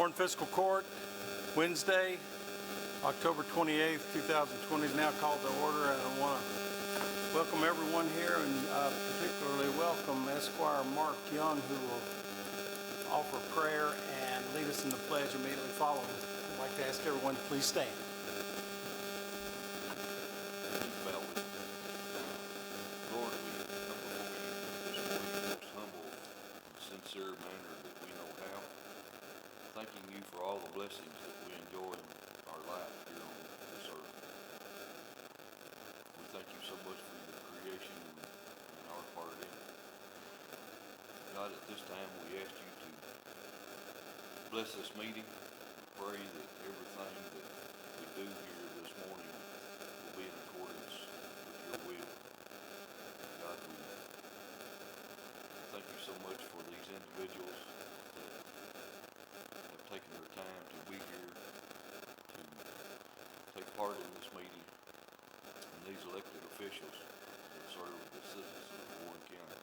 Warren Fiscal Court, Wednesday, October 28th, 2020 is now called to order, and I want to welcome everyone here, and particularly welcome Esquire Mark Young, who will offer prayer and lead us in the pledge immediately following. I'd like to ask everyone to please stand. Lord, we come before you this morning in the most humble and sincere manner that we know how, thanking you for all the blessings that we enjoy in our life here on this earth. We thank you so much for your creation and our part in it. God, at this time we ask you to bless this meeting. Pray that everything that we do here this morning will be in accordance with your will. God, we thank you so much for these individuals that have taken their time to be here, to take part in this meeting, and these elected officials that serve the citizens of Warren County.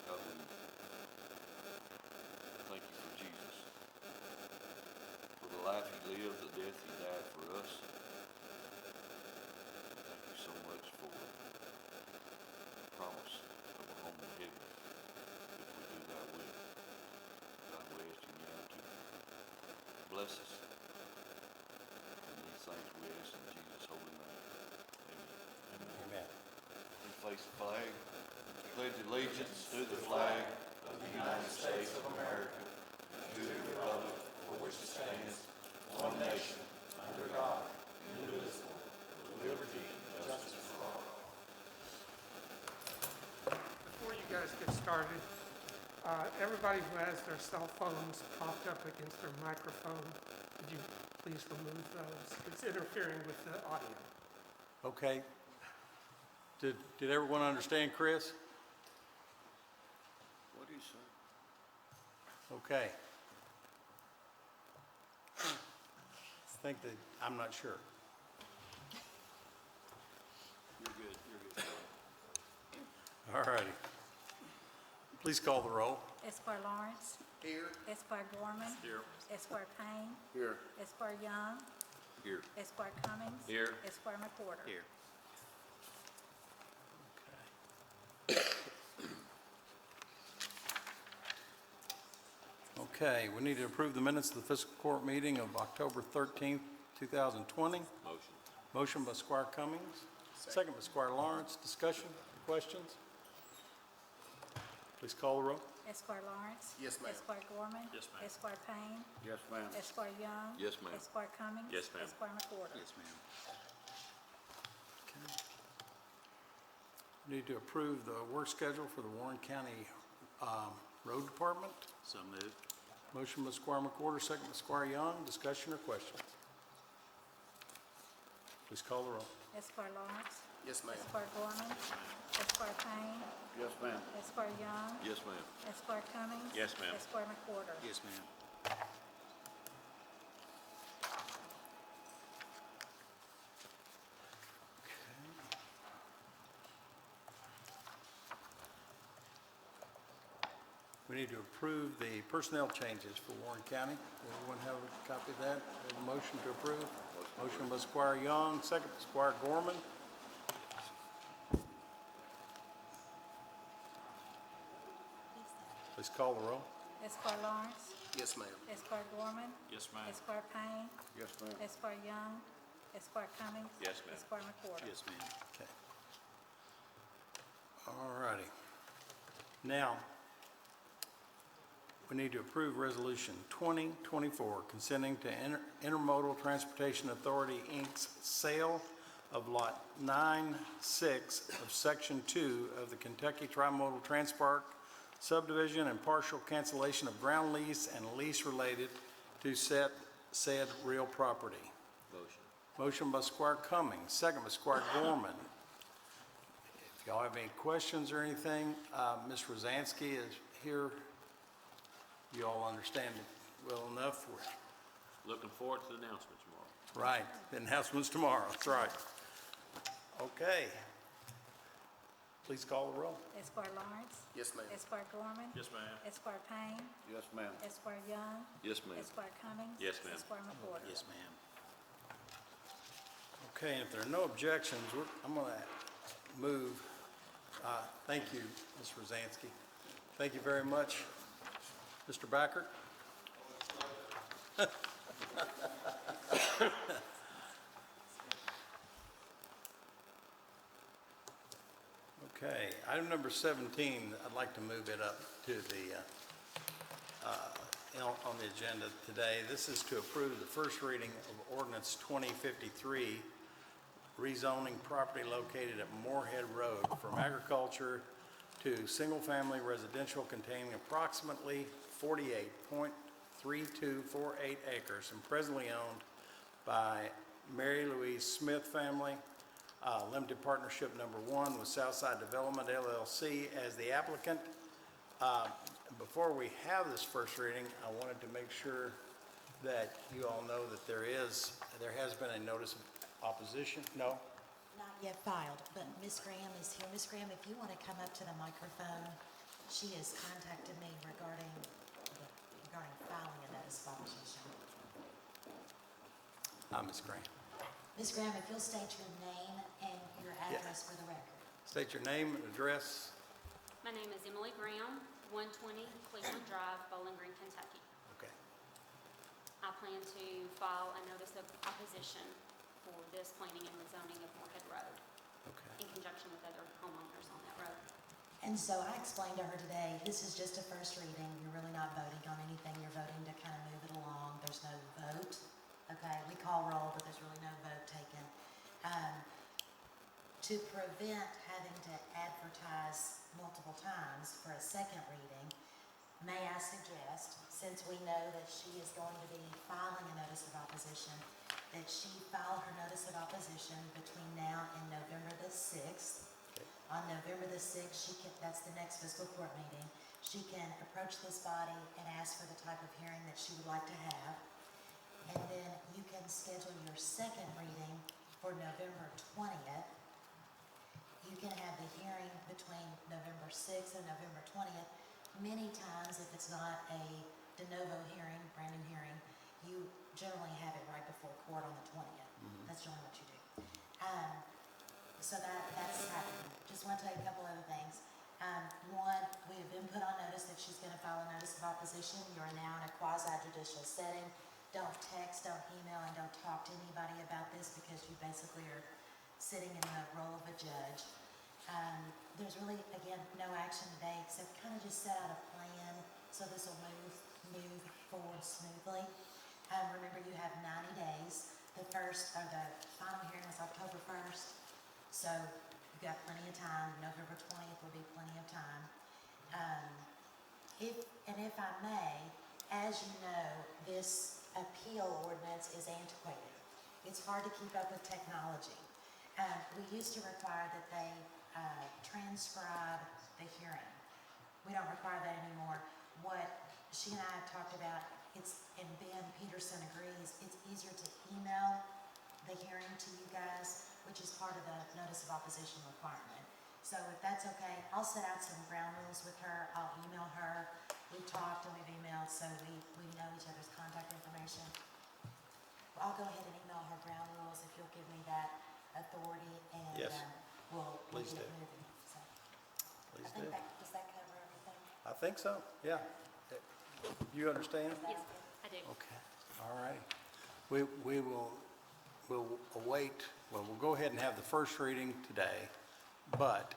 God, we thank you for Jesus, for the life he lived, the death he died for us. Thank you so much for the promise of a home in heaven if we do thy will. God, we ask you now to bless us. And these things we ask in Jesus' holy name. Amen. Amen. Please place the flag. Pledge allegiance to the flag of the United States of America and to the republic for which it stands, one nation, under God, indivisible, with liberty and justice for all. Before you guys get started, everybody who has their cell phones propped up against their microphone, would you please remove those? It's interfering with the audio. Okay. Did everyone understand, Chris? What do you say? Okay. I think that, I'm not sure. You're good. All righty. Please call the roll. Esquire Lawrence. Here. Esquire Gorman. Here. Esquire Payne. Here. Esquire Young. Here. Esquire Cummings. Here. Esquire McWhorter. Here. Okay, we need to approve the minutes of the fiscal court meeting of October 13th, 2020. Motion. Motion by Squire Cummings, second by Squire Lawrence. Discussion, questions? Please call the roll. Esquire Lawrence. Yes, ma'am. Esquire Gorman. Yes, ma'am. Esquire Payne. Yes, ma'am. Esquire Young. Yes, ma'am. Esquire Cummings. Yes, ma'am. Esquire McWhorter. ma'am. We need to approve the work schedule for the Warren County Road Department. So moved. Motion by Squire McWhorter, second by Squire Young. Discussion or questions? Please call the roll. Esquire Lawrence. Yes, ma'am. Esquire Gorman. Esquire Payne. Yes, ma'am. Esquire Young. Yes, ma'am. Esquire Cummings. Yes, ma'am. Esquire McWhorter. Yes, ma'am. We need to approve the personnel changes for Warren County. Everyone have a copy of that? Have a motion to approve? Motion by Squire Young, second by Squire Gorman. Please call the roll. Esquire Lawrence. Yes, ma'am. Esquire Gorman. Yes, ma'am. Esquire Payne. Yes, ma'am. Esquire Young. Esquire Cummings. Yes, ma'am. Esquire McWhorter. Yes, ma'am. Okay. All righty. Now, we need to approve Resolution 2024, consenting to Intermodal Transportation Authority, Inc.'s sale of Lot 9-6 of Section 2 of the Kentucky Trimodal Transpark subdivision and partial cancellation of ground lease and lease related to said real property. Motion. Motion by Squire Cummings, second by Squire Gorman. If y'all have any questions or anything, Ms. Rosansky is here. You all understand it well enough. Looking forward to the announcement tomorrow. Right, the announcement's tomorrow, that's right. Okay. Please call the roll. Esquire Lawrence. Yes, ma'am. Esquire Gorman. Yes, ma'am. Esquire Payne. Yes, ma'am. Esquire Young. Yes, ma'am. Esquire Cummings. Yes, ma'am. Esquire McWhorter. Yes, ma'am. Okay, if there are no objections, I'm going to move. Thank you, Ms. Rosansky. Thank you very much, Mr. Backert. Okay, item number 17, I'd like to move it up to the, on the agenda today. This is to approve the first reading of ordinance 2053, rezoning property located at Moorhead Road from agriculture to single-family residential containing approximately 48.3248 acres and presently owned by Mary Louise Smith family, limited partnership number 1 with Southside Development LLC as the applicant. Before we have this first reading, I wanted to make sure that you all know that there has been a notice of opposition. No? Not yet filed, but Ms. Graham is here. Ms. Graham, if you want to come up to the microphone, she has contacted me regarding filing a notice of opposition. Ms. Graham. Ms. Graham, if you'll state your name and your address for the record. State your name and address. My name is Emily Graham, 120 Cleveland Drive, Bowling Green, Kentucky. Okay. I plan to file a notice of opposition for this planning and rezoning of Moorhead Road Okay. in conjunction with other homeowners on that road. And so I explained to her today, this is just a first reading. You're really not voting on anything. You're voting to kind of move it along. There's no vote. Okay, we call roll, but there's really no vote taken. To prevent having to advertise multiple times for a second reading, may I suggest, since we know that she is going to be filing a notice of opposition, that she file her notice of opposition between now and November the 6th. On November the 6th, that's the next fiscal court meeting, she can approach this body and ask for the type of hearing that she would like to have. And then you can schedule your second reading for November 20th. You can have the hearing between November 6th and November 20th. Many times, if it's not a de novo hearing, brand new hearing, you generally have it right before court on the 20th. That's generally what you do. So that's happening. Just want to tell you a couple other things. One, we have been put on notice that she's going to file a notice of opposition. You are now in a quasi-judicial setting. Don't text, don't email, and don't talk to anybody about this because you basically are sitting in the role of a judge. There's really, again, no action today except kind of just set out a plan so this will move forward smoothly. Remember, you have 90 days. The final hearing is October 1st, so you've got plenty of time. November 20th will be plenty of time. If I may, as you know, this appeal ordinance is antiquated. It's hard to keep up with technology. We used to require that they transcribe the hearing. We don't require that anymore. What she and I have talked about, and Ben Peterson agrees, it's easier to email the hearing to you guys, which is part of the notice of opposition requirement. So if that's okay, I'll set out some ground rules with her. I'll email her. We've talked and we've emailed, so we know each other's contact information. I'll go ahead and email her ground rules if you'll give me that authority, and Yes. we'll Please get do. it moving. So Please I think do. does that cover everything? I think so, yeah. You understand? Yes, I do. Okay, all right. We'll await, we'll go ahead and have the first reading today, but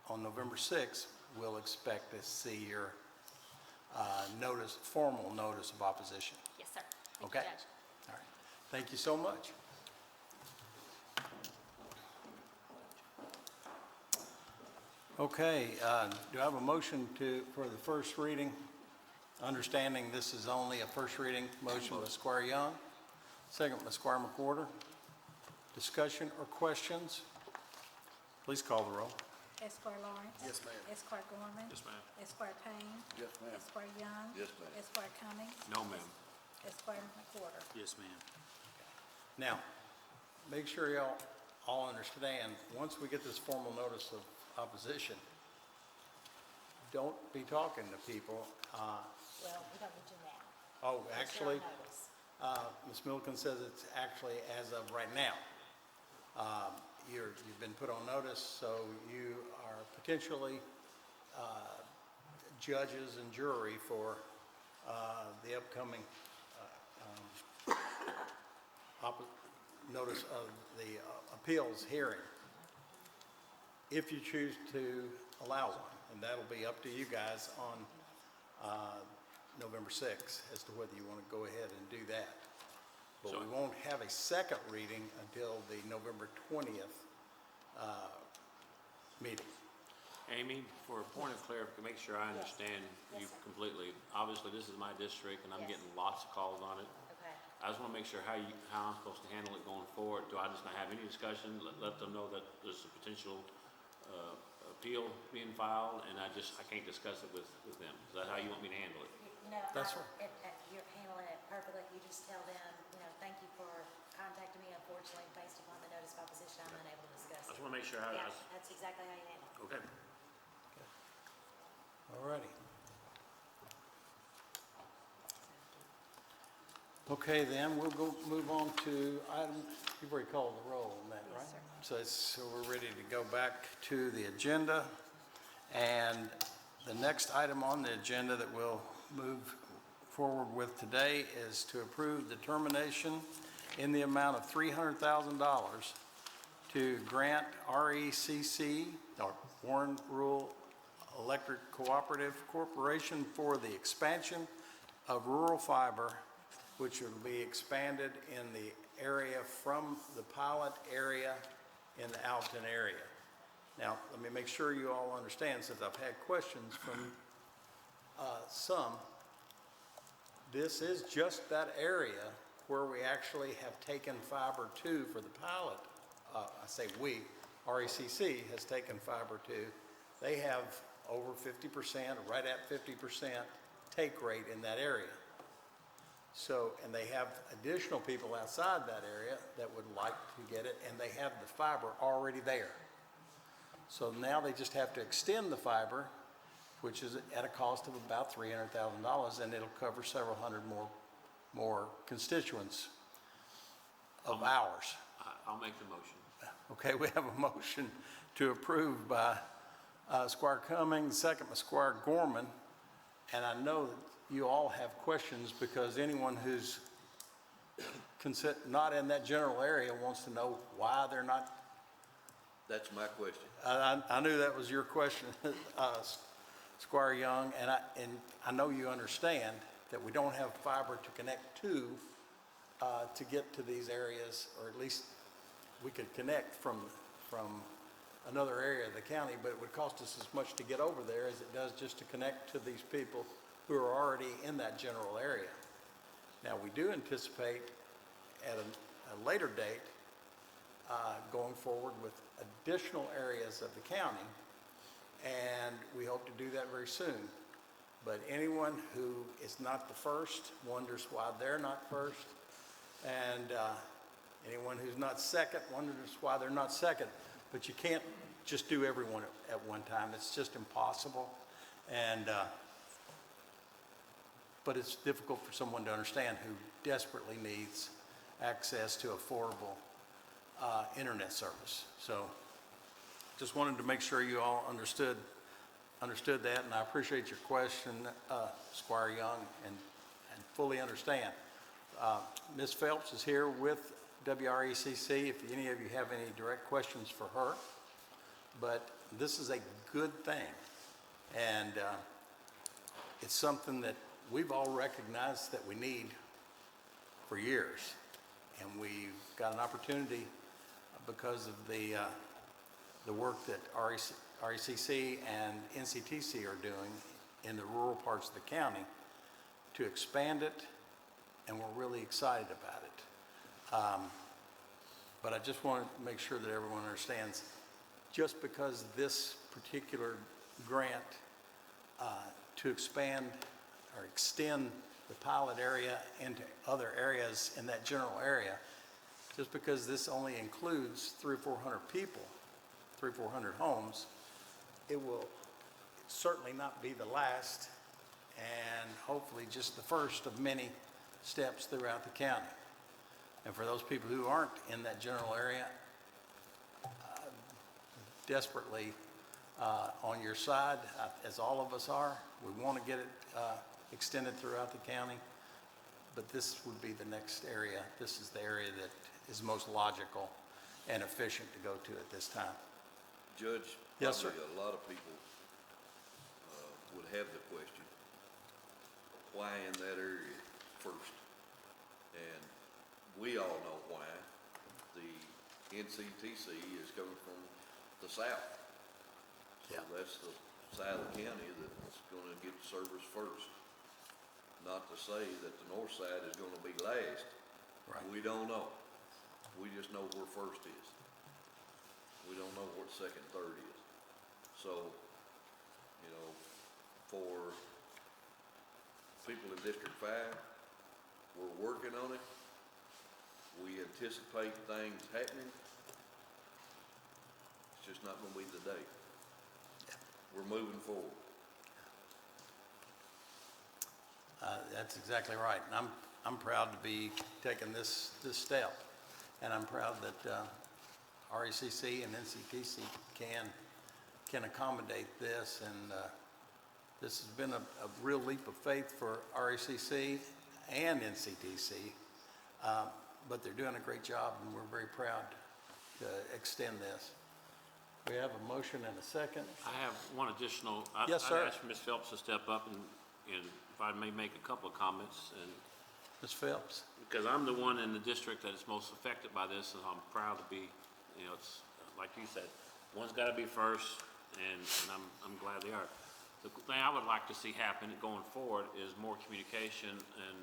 on November 6th, we'll expect to see your formal notice of opposition. Yes, sir. Thank Okay. you, Judge. All right. Thank you so much. Okay, do I have a motion for the first reading? Understanding this is only a first reading, motion by Squire Young, second by Squire McWhorter. Discussion or questions? Please call the roll. Esquire Lawrence. Yes, ma'am. Esquire Gorman. Yes, ma'am. Esquire Payne. Yes, ma'am. Esquire Young. Yes, ma'am. Esquire Cummings. No, ma'am. Esquire McWhorter. Yes, ma'am. Now, make sure y'all all understand, once we get this formal notice of opposition, don't be talking to people. Well, we don't need to now. Oh, It's your actually, notice. Ms. Milliken says it's actually as of right now. You've been put on notice, so you are potentially judges and jury for the upcoming notice of the appeals hearing, if you choose to allow one. And that'll be up to you guys on November 6th as to whether you want to go ahead and do that. But we won't have a second reading until the November 20th meeting. Amy, for a point of clarification, make sure I understand you completely. Obviously, this is my district, and I'm Yes. getting lots of calls on it. Okay. I just want to make sure how I'm supposed to handle it going forward. Do I just not have any discussion, let them know that there's a potential appeal being filed, and I can't discuss it with them? Is that how you want me to handle it? No, That's you're handling it perfectly. You just tell them, thank you for contacting me. Unfortunately, based upon the notice of opposition, I'm unable to discuss I just it. want to make sure how, Yeah, that's exactly how you handle it. okay. All righty. Okay, then, we'll move on to item, you've already called the roll on that, right? So we're ready to go back to the agenda. And the next item on the agenda that we'll move forward with today is to approve the termination in the amount of $300,000 to grant RECC, or Warren Rural Electric Cooperative Corporation, for the expansion of rural fiber, which will be expanded in the area from the pilot area in the Alton area. Now, let me make sure you all understand, since I've had questions from some, this is just that area where we actually have taken fiber to for the pilot. I say we, RECC has taken fiber to. They have over 50%, right at 50% take rate in that area. So, and they have additional people outside that area that would like to get it, and they have the fiber already there. So now they just have to extend the fiber, which is at a cost of about $300,000, and it'll cover several hundred more constituents of ours. I'll make the motion. Okay, we have a motion to approve by Squire Cummings, second by Squire Gorman, and I know that you all have questions because anyone who's not in that general area wants to know why they're not. That's my question. I knew that was your question, Squire Young, and I know you understand that we don't have fiber to connect to get to these areas, or at least we could connect from another area of the county, but it would cost us as much to get over there as it does just to connect to these people who are already in that general area. Now, we do anticipate at a later date going forward with additional areas of the county, and we hope to do that very soon. But anyone who is not the first wonders why they're not first, and anyone who's not second wonders why they're not second. But you can't just do everyone at one time. It's just impossible. And but it's difficult for someone to understand who desperately needs access to affordable internet service. So just wanted to make sure you all understood that, and I appreciate your question, Squire Young, and fully understand. Ms. Phelps is here with WRECC if any of you have any direct questions for her. But this is a good thing, and it's something that we've all recognized that we need for years, and we've got an opportunity because of the work that RECC and NCTC are doing in the rural parts of the county to expand it, and we're really excited about it. But I just want to make sure that everyone understands, just because this particular grant to expand or extend the pilot area into other areas in that general area just because this only includes 300 or 400 people, 300 or 400 homes, it will certainly not be the last, and hopefully just the first of many steps throughout the county. And for those people who aren't in that general area, desperately on your side, as all of us are. We want to get it extended throughout the county, but this would be the next area. This is the area that is most logical and efficient to go to at this time. Judge, Yes, sir. probably a lot of people would have the question, why in that area first? And we all know why. The NCTC is coming from the south. So Yeah. that's the side of the county that's gonna get service first. Not to say that the north side is gonna be last. Right. We don't know. We just know where first is. We don't know what second, third is. So, you know, for people in District 5, we're working on it. We anticipate things happening. It's just not gonna be today. We're moving forward. That's exactly right. And I'm proud to be taking this step. And I'm proud that RECC and NCTC can accommodate this. And this has been a real leap of faith for RECC and NCTC. But they're doing a great job, and we're very proud to extend this. We have a motion and a second. I have one additional. Yes, sir. I'd ask Ms. Phelps to step up and if I may make a couple of comments, and Ms. Phelps. because I'm the one in the district that is most affected by this, and I'm proud to be, you know, it's like you said, one's got to be first, and I'm glad they are. The thing I would like to see happen going forward is more communication and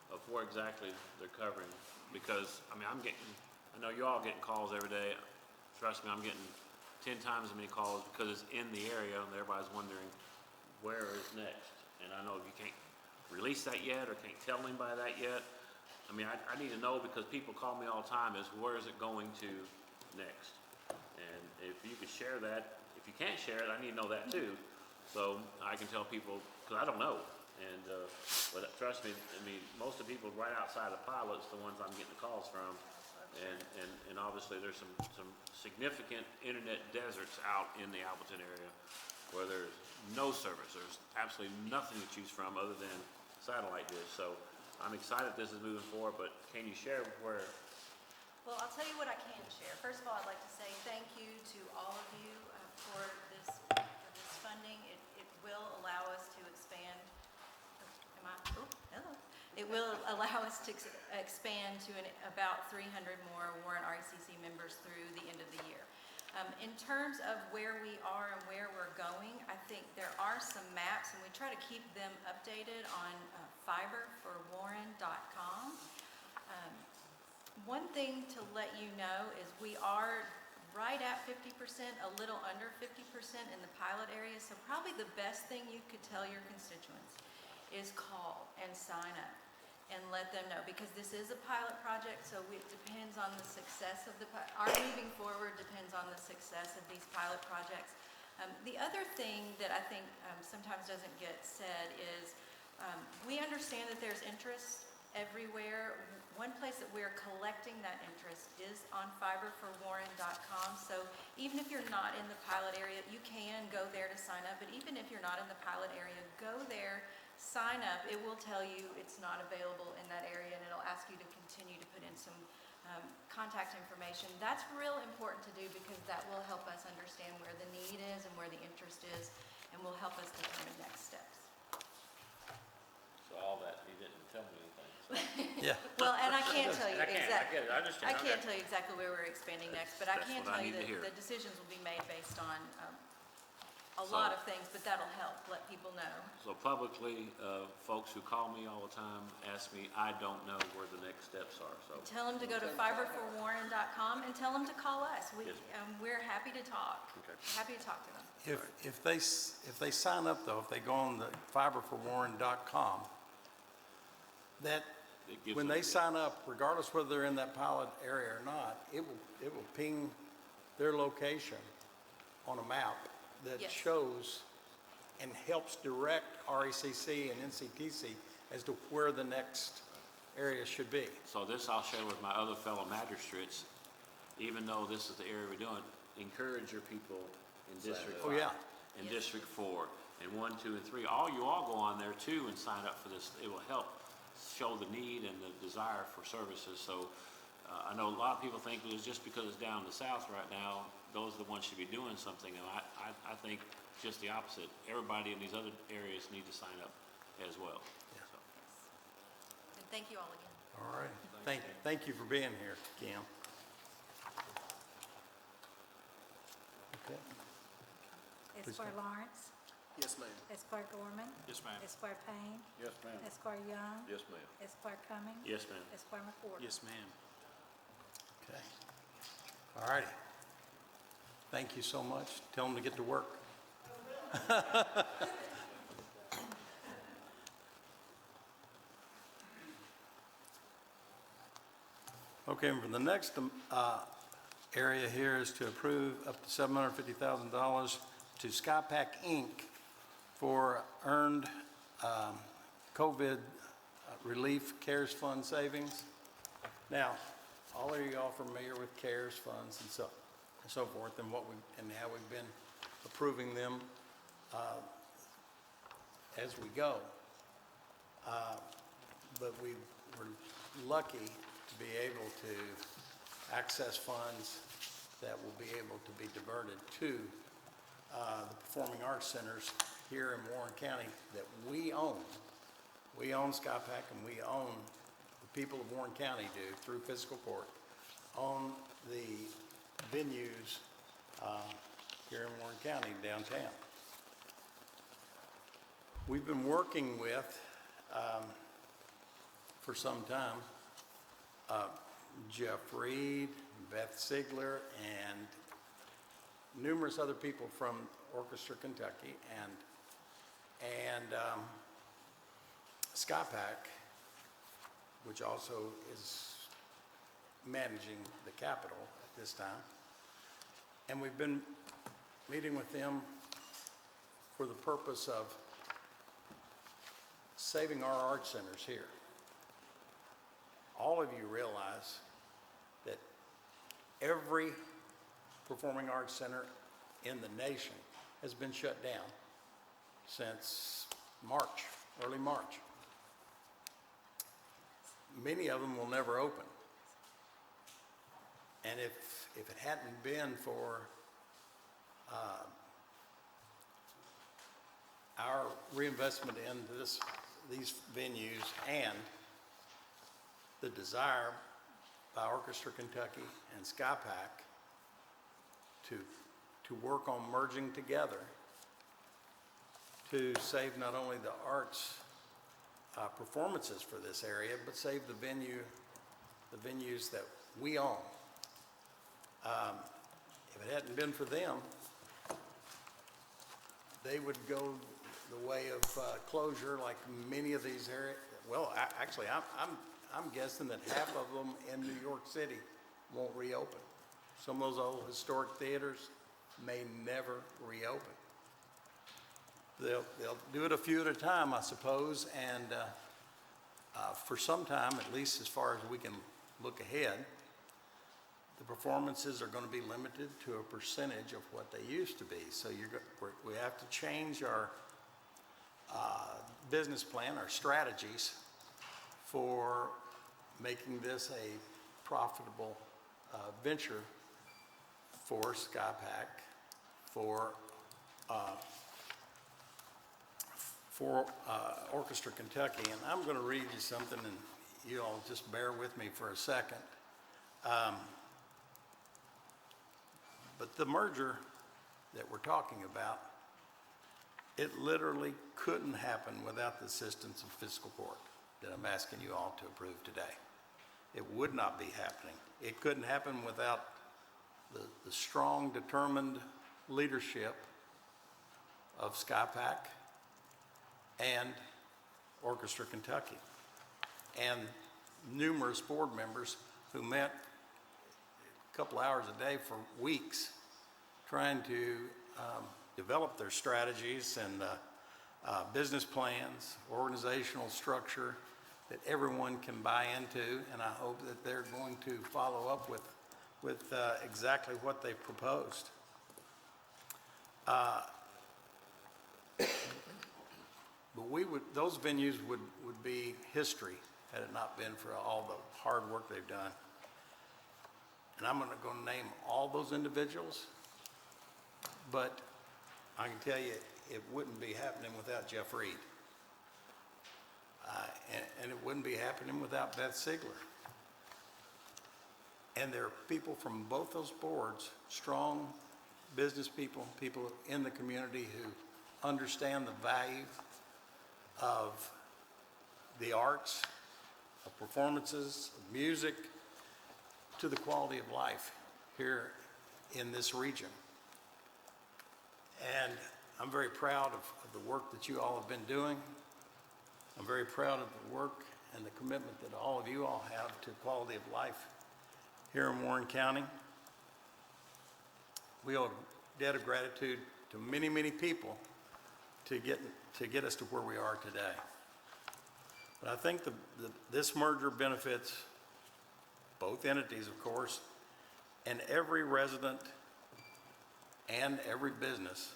of where exactly they're covering, because, I mean, I know you all getting calls every day. Trust me, I'm getting 10 times as many calls because it's in the area and everybody's wondering where is next. And I know if you can't release that yet or can't tell anybody that yet, I mean, I need to know because people call me all the time is where is it going to next? And if you could share that, if you can't share it, I need to know that too. So I can tell people, because I don't know. And, but trust me, I mean, most of the people right outside of pilots, the ones I'm getting the calls from, and obviously there's some significant internet deserts out in the Appleton area where there's no service. There's absolutely nothing to choose from other than satellite dish. So I'm excited this is moving forward, but can you share where? Well, I'll tell you what I can share. First of all, I'd like to say thank you to all of you for this funding. It will allow us to expand. Hello. It will allow us to expand to about 300 more Warren RECC members through the end of the year. In terms of where we are and where we're going, I think there are some maps, and we try to keep them updated on fiberforwarren.com. One thing to let you know is we are right at 50%, a little under 50% in the pilot area, so probably the best thing you could tell your constituents is call and sign up and let them know, because this is a pilot project, so it depends on the success of our moving forward depends on the success of these pilot projects. The other thing that I think sometimes doesn't get said is we understand that there's interest everywhere. One place that we're collecting that interest is on fiberforwarren.com, so even if you're not in the pilot area, you can go there to sign up, but even if you're not in the pilot area, go there, sign up. It will tell you it's not available in that area, and it'll ask you to continue to put in some contact information. That's real important to do because that will help us understand where the need is and where the interest is, and will help us determine next steps. So all that, you didn't tell me anything. So. Yeah. Well, and I can't tell you I get exactly. it, I understand. I can't Okay. tell you exactly where we're expanding next, but I That's can what I tell you need to that hear. the decisions will be made based on a So- lot of things, but that'll help let people know. So publicly, folks who call me all the time ask me, I don't know where the next steps are, so. Tell them to go to fiberforwarren.com and tell them to call us. Yes. We're happy to talk. Okay. Happy to talk to them. If they sign up though, if they go on the fiberforwarren.com, that it gives when them- they sign up, regardless whether they're in that pilot area or not, it will ping their location on a map that Yes. shows and helps direct RECC and NCTC as to where the next area should be. So this I'll share with my other fellow magistrates, even though this is the area we're doing, encourage your people in District Oh, 5. yeah. In District 4, and 1, 2, and 3. You all go on there too and sign up for this. It will help show the need and the desire for services. So I know a lot of people think it was just because it's down in the south right now, those are the ones should be doing something. And I think just the opposite. Everybody in these other areas need to sign up as well. So. And thank you all again. All right. Thank you for being here, Kim. Okay. Esquire Lawrence. Yes, ma'am. Esquire Gorman. Yes, ma'am. Esquire Payne. Yes, ma'am. Esquire Young. Yes, ma'am. Esquire Cummings. Yes, ma'am. Esquire McWhorter. Yes, ma'am. Okay. All righty. Thank you so much. Tell them to get to work. Okay, and for the next area here is to approve up to $750,000 to SkyPack Inc. for earned COVID relief CARES Fund savings. Now, all of you all familiar with CARES funds and so forth, and how we've been approving them as we go. But we were lucky to be able to access funds that will be able to be diverted to the performing arts centers here in Warren County that we own. We own SkyPack, and we own, the people of Warren County do, through Fiscal Court, own the venues here in Warren County downtown. We've been working with, for some time, Jeff Reed, Beth Ziegler, and numerous other people from Orchestra Kentucky and SkyPack, which also is managing the Capitol at this time. And we've been meeting with them for the purpose of saving our art centers here. All of you realize that every performing arts center in the nation has been shut down since March, early March. Many of them will never open. And if it hadn't been for our reinvestment into these venues and the desire by Orchestra Kentucky and SkyPack to work on merging together to save not only the arts performances for this area, but save the venues that we own. If it hadn't been for them, they would go the way of closure, like many of these areas. Well, actually, I'm guessing that half of them in New York City won't reopen. Some of those old historic theaters may never reopen. They'll do it a few at a time, I suppose, and for some time, at least as far as we can look ahead, the performances are going to be limited to a percentage of what they used to be. So we have to change our business plan, our strategies for making this a profitable venture for SkyPack, for Orchestra Kentucky. And I'm going to read you something, and you all just bear with me for a second. But the merger that we're talking about, it literally couldn't happen without the assistance of Fiscal Court that I'm asking you all to approve today. It would not be happening. It couldn't happen without the strong, determined leadership of SkyPack and Orchestra Kentucky. And numerous board members who met a couple hours a day for weeks trying to develop their strategies and business plans, organizational structure that everyone can buy into, and I hope that they're going to follow up with exactly what they proposed. But those venues would be history had it not been for all the hard work they've done. And I'm going to name all those individuals, but I can tell you it wouldn't be happening without Jeff Reed. And it wouldn't be happening without Beth Sigler. And there are people from both those boards, strong business people, people in the community who understand the value of the arts, of performances, of music, to the quality of life here in this region. And I'm very proud of the work that you all have been doing. I'm very proud of the work and the commitment that all of you all have to quality of life here in Warren County. We owe a debt of gratitude to many, many people to get us to where we are today. But I think this merger benefits both entities, of course, and every resident and every business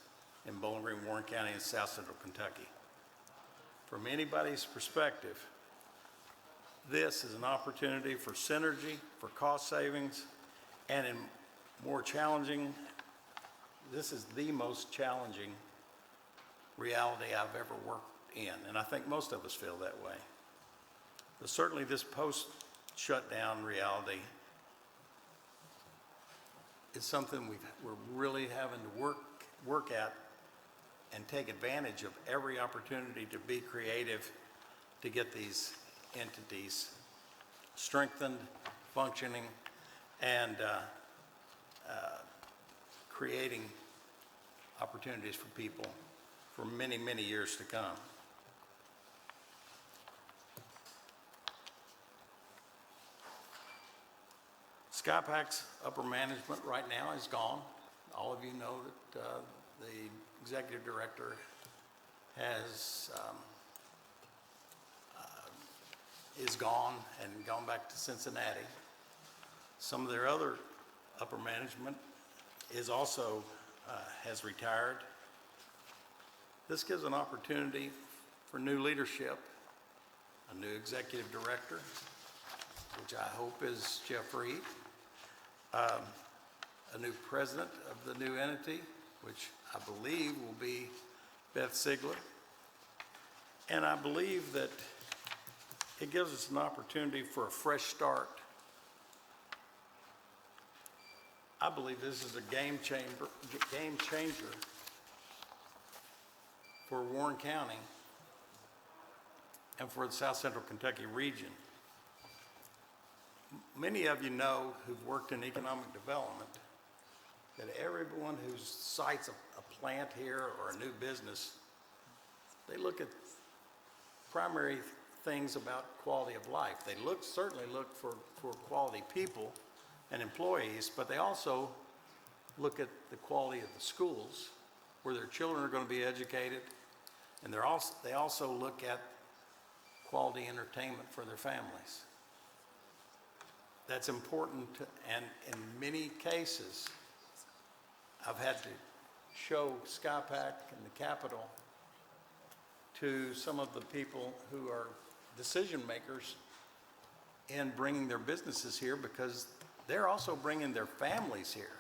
in Bowling Green, Warren County, and South Central Kentucky. From anybody's perspective, this is an opportunity for synergy, for cost savings, and in more challenging, this is the most challenging reality I've ever worked in, and I think most of us feel that way. But certainly this post-shutdown reality is something we're really having to work at and take advantage of every opportunity to be creative to get these entities strengthened, functioning, and creating opportunities for people for many, many years to come. SkyPack's upper management right now is gone. All of you know that the executive director has is gone and gone back to Cincinnati. Some of their other upper management is also has retired. This gives an opportunity for new leadership, a new executive director, which I hope is Jeff Reed, a new president of the new entity, which I believe will be Beth Sigler. And I believe that it gives us an opportunity for a fresh start. I believe this is a game changer for Warren County and for the South Central Kentucky region. Many of you know who've worked in economic development that everyone who cites a plant here or a new business, they look at primary things about quality of life. They certainly look for quality people and employees, but they also look at the quality of the schools where their children are going to be educated, and they also look at quality entertainment for their families. That's important, and in many cases, I've had to show SkyPack and the Capitol to some of the people who are decision makers in bringing their businesses here, because they're also bringing their families here.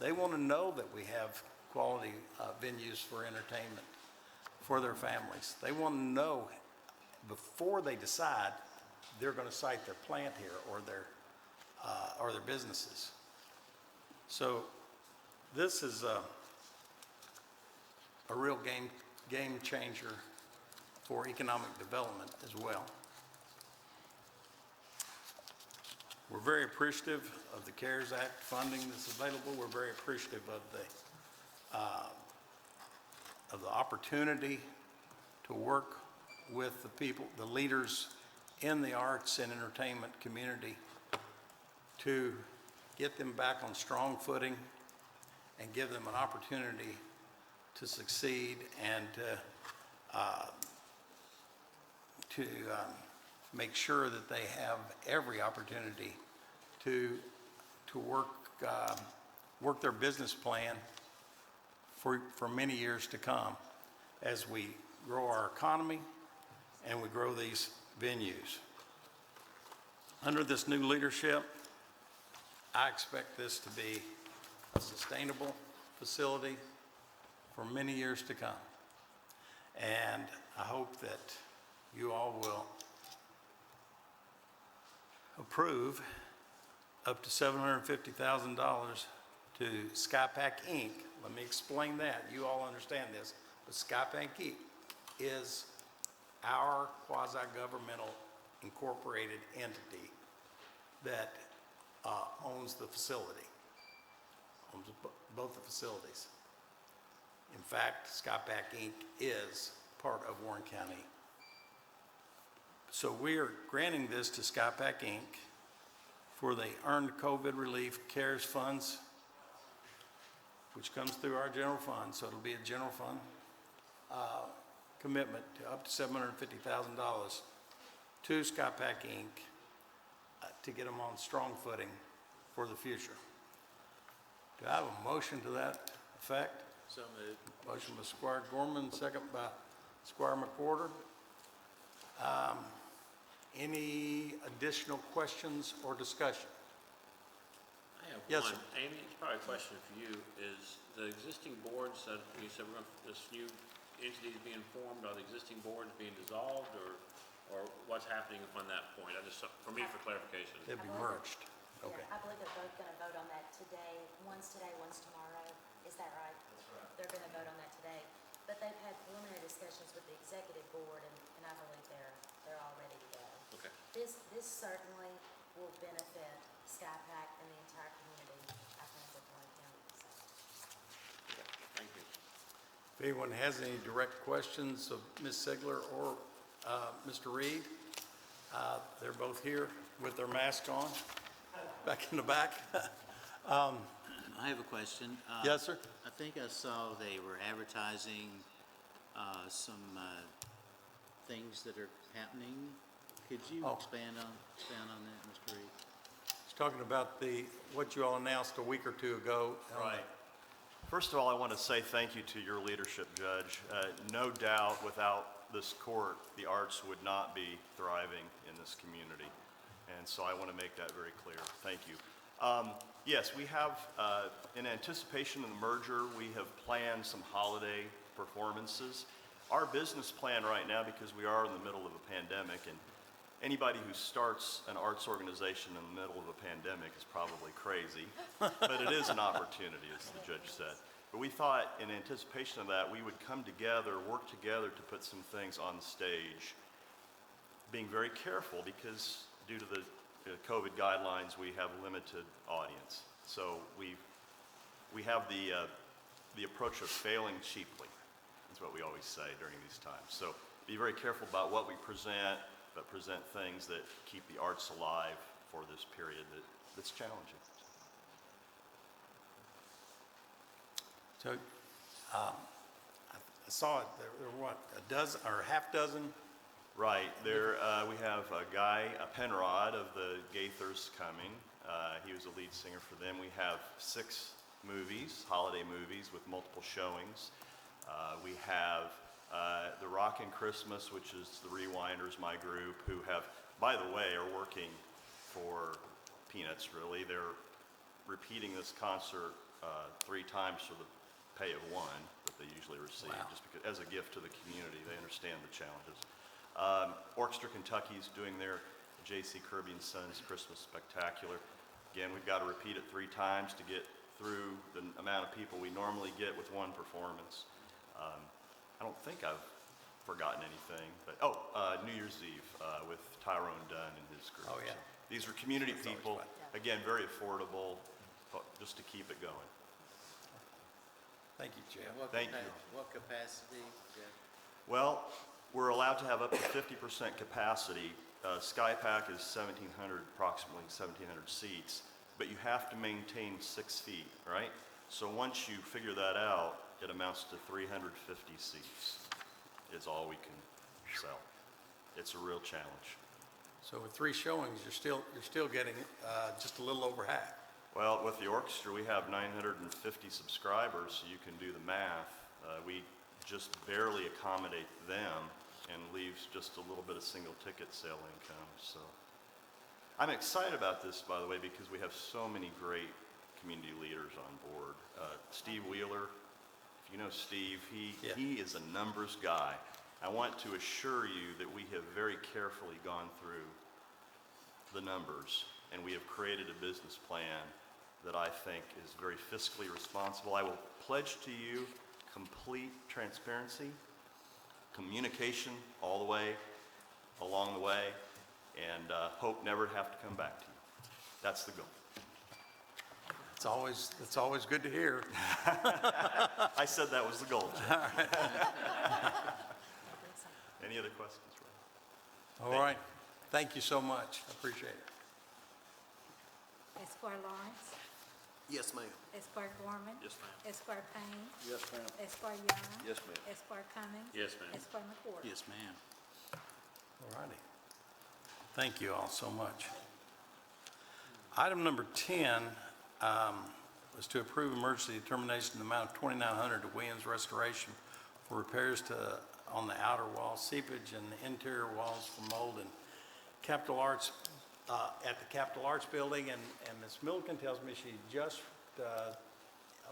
They want to know that we have quality venues for entertainment for their families. They want to know before they decide they're going to cite their plant here or their businesses. So this is a real game changer for economic development as well. We're very appreciative of the CARES Act funding that's available. We're very appreciative of the opportunity to work with the people, the leaders in the arts and entertainment community to get them back on strong footing and give them an opportunity to succeed and to make sure that they have every opportunity to work their business plan for many years to come as we grow our economy and we grow these venues. Under this new leadership, I expect this to be a sustainable facility for many years to come. And I hope that you all will approve up to $750,000 to SkyPack Inc. Let me explain that. You all understand this, but SkyPack Inc. is our quasi-governmental incorporated entity that owns the facility, owns both the facilities. In fact, SkyPack Inc. is part of Warren County. So we are granting this to SkyPack Inc. for the Earned COVID Relief CARES funds, which comes through our general fund. So it'll be a general fund commitment to up to $750,000 to SkyPack Inc. To get them on strong footing for the future. Do I have a motion to that effect? So moved. Motion by Squire Gorman, second by Squire McWhorter. Any additional questions or discussion? I have Yes, one. sir. Amy, it's probably a question for you. Is the existing boards that you said we're going, this new entity is being formed, are the existing boards being dissolved, or what's happening upon that point? I just, for me, for clarification. They'll be merged. Yeah, Okay. I believe they're both gonna vote on that today. One's today, one's tomorrow. Is that right? That's right. They're gonna vote on that today. But they've had preliminary discussions with the executive board, and I believe they're all ready to go. Okay. This certainly will benefit SkyPack and the entire community, I think, of Warren County. So, Thank you. If anyone has any direct questions of Ms. Sigler or Mr. Reed, they're both here with their mask on, back in the back. I have a question. Yes, sir? I think I saw they were advertising some things that are happening. Could you Oh. expand on that, Mr. Reed? He's talking about what you all announced a week or two ago. Right. First of all, I want to say thank you to your leadership, Judge. No doubt, without this court, the arts would not be thriving in this community. And so I want to make that very clear. Thank you. Yes, we have, in anticipation of the merger, we have planned some holiday performances. Our business plan right now, because we are in the middle of a pandemic, and anybody who starts an arts organization in the middle of a pandemic is probably crazy, but it is an opportunity, as the judge said. But we thought, in anticipation of that, we would come together, work together to put some things on the stage, being very careful because due to the COVID guidelines, we have limited audience. So we have the approach of failing cheaply, is what we always say during these times. So be very careful about what we present, but present things that keep the arts alive for this period that's challenging. So, I saw it, there were what, a dozen, or a half dozen? Right, there, we have a guy, Penrod of the Gaithers coming. He was a lead singer for them. We have 6 movies, holiday movies with multiple showings. We have the Rockin' Christmas, which is the Rewinders, my group, who have, by the way, are working for peanuts, really. They're repeating this concert 3 times for the pay of 1 that they usually receive, Wow. just because, as a gift to the community. They understand the challenges. Orchestra Kentucky's doing their J.C. Kirby and Sons Christmas Spectacular. Again, we've got to repeat it 3 times to get through the amount of people we normally get with 1 performance. I don't think I've forgotten anything, but, New Year's Eve with Tyrone Dunn and his group. Oh, yeah. So these are community That's always people, fun. again, very affordable, but just to keep it going. Thank you, Jeff. And what Thank you. What capacity, Jeff? Well, We're allowed to have up to 50% capacity. SkyPack is 1,700, approximately 1,700 seats, but you have to maintain 6 feet, right? So once you figure that out, it amounts to 350 seats is all we can sell. It's a real challenge. So with 3 showings, you're still getting just a little over half. Well, with the orchestra, we have 950 subscribers, so you can do the math. We just barely accommodate them and leaves just a little bit of single ticket sale income. So I'm excited about this, by the way, because we have so many great community leaders on board. Steve Wheeler, if you know Steve, Yeah. he is a numbers guy. I want to assure you that we have very carefully gone through the numbers, and we have created a business plan that I think is very fiscally responsible. I will pledge to you complete transparency, communication all the way, along the way, and hope never to have to come back to you. That's the goal. It's always good to hear. I said that was the goal, Jim. Any other questions, Ray? All right. Thank you so much. I appreciate it. Esquire Lawrence. Yes, ma'am. Esquire Gorman. Yes, ma'am. Esquire Payne. Yes, ma'am. Esquire Young. Yes, ma'am. Esquire Cummings. Yes, ma'am. Esquire McWhorter. Yes, ma'am. All righty. Thank you all so much. Item number 10 was to approve emergency determination in the amount of $2,900 to Williams Restoration for repairs on the outer wall seepage and the interior walls for mold and Capitol Arts, at the Capitol Arts Building. And Ms. Milliken tells me she just, a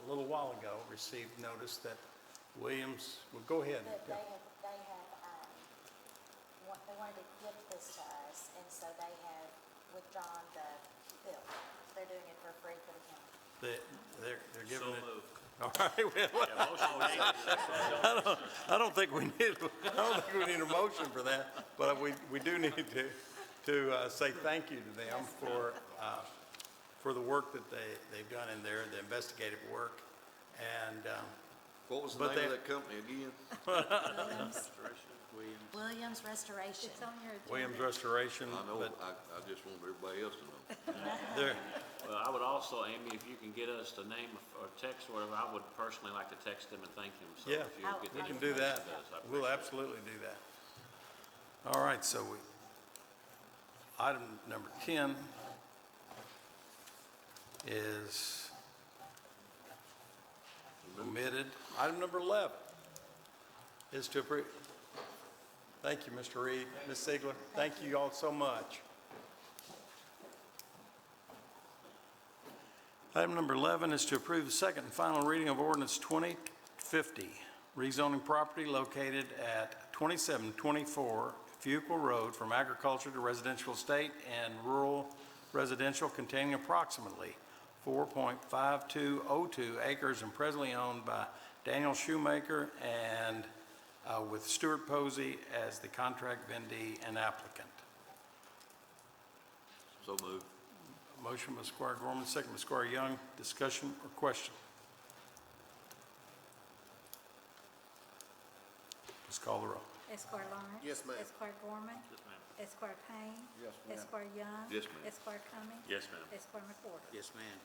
little while ago, received notice that Williams, well, go ahead. But they wanted to give this to us, and so they have withdrawn the bill. They're doing it for free for the county. They're giving it. moved. All right, well, I don't think we need a motion for that, but we do need to say thank you to them for the work that they've done in there, the investigative work, and What was the But name of they- that company again? Williams Restoration. It's on your agenda. Williams Restoration. I know, But I just want everybody else to know. they're, Well, I would also, Amy, if you can get us the name or text or whatever, I would personally like to text them and thank them. So yeah, if you'll get we that can do that. information to us, I We'll appreciate it. absolutely do that. All right, so item number 10 is omitted. Item number 11 is to approve. Thank you, Mr. Reed, Ms. Ziegler. Thank you all so much. Item number 11 is to approve the second and final reading of ordinance 2050, rezoning property located at 2724 Fuqua Road from agriculture to residential estate and rural residential containing approximately 4.5202 acres and presently owned by Daniel Shoemaker and with Stuart Posey as the contract vendee and applicant. So moved. Motion by Squire Gorman, second by Squire Young. Discussion or question? Please call the roll. Esquire Lawrence. Yes, ma'am. Esquire Gorman. Yes, ma'am. Esquire Payne. Yes, ma'am. Esquire Young. Yes, ma'am. Esquire Cummings. Yes, ma'am. Esquire McWhorter. Yes, ma'am.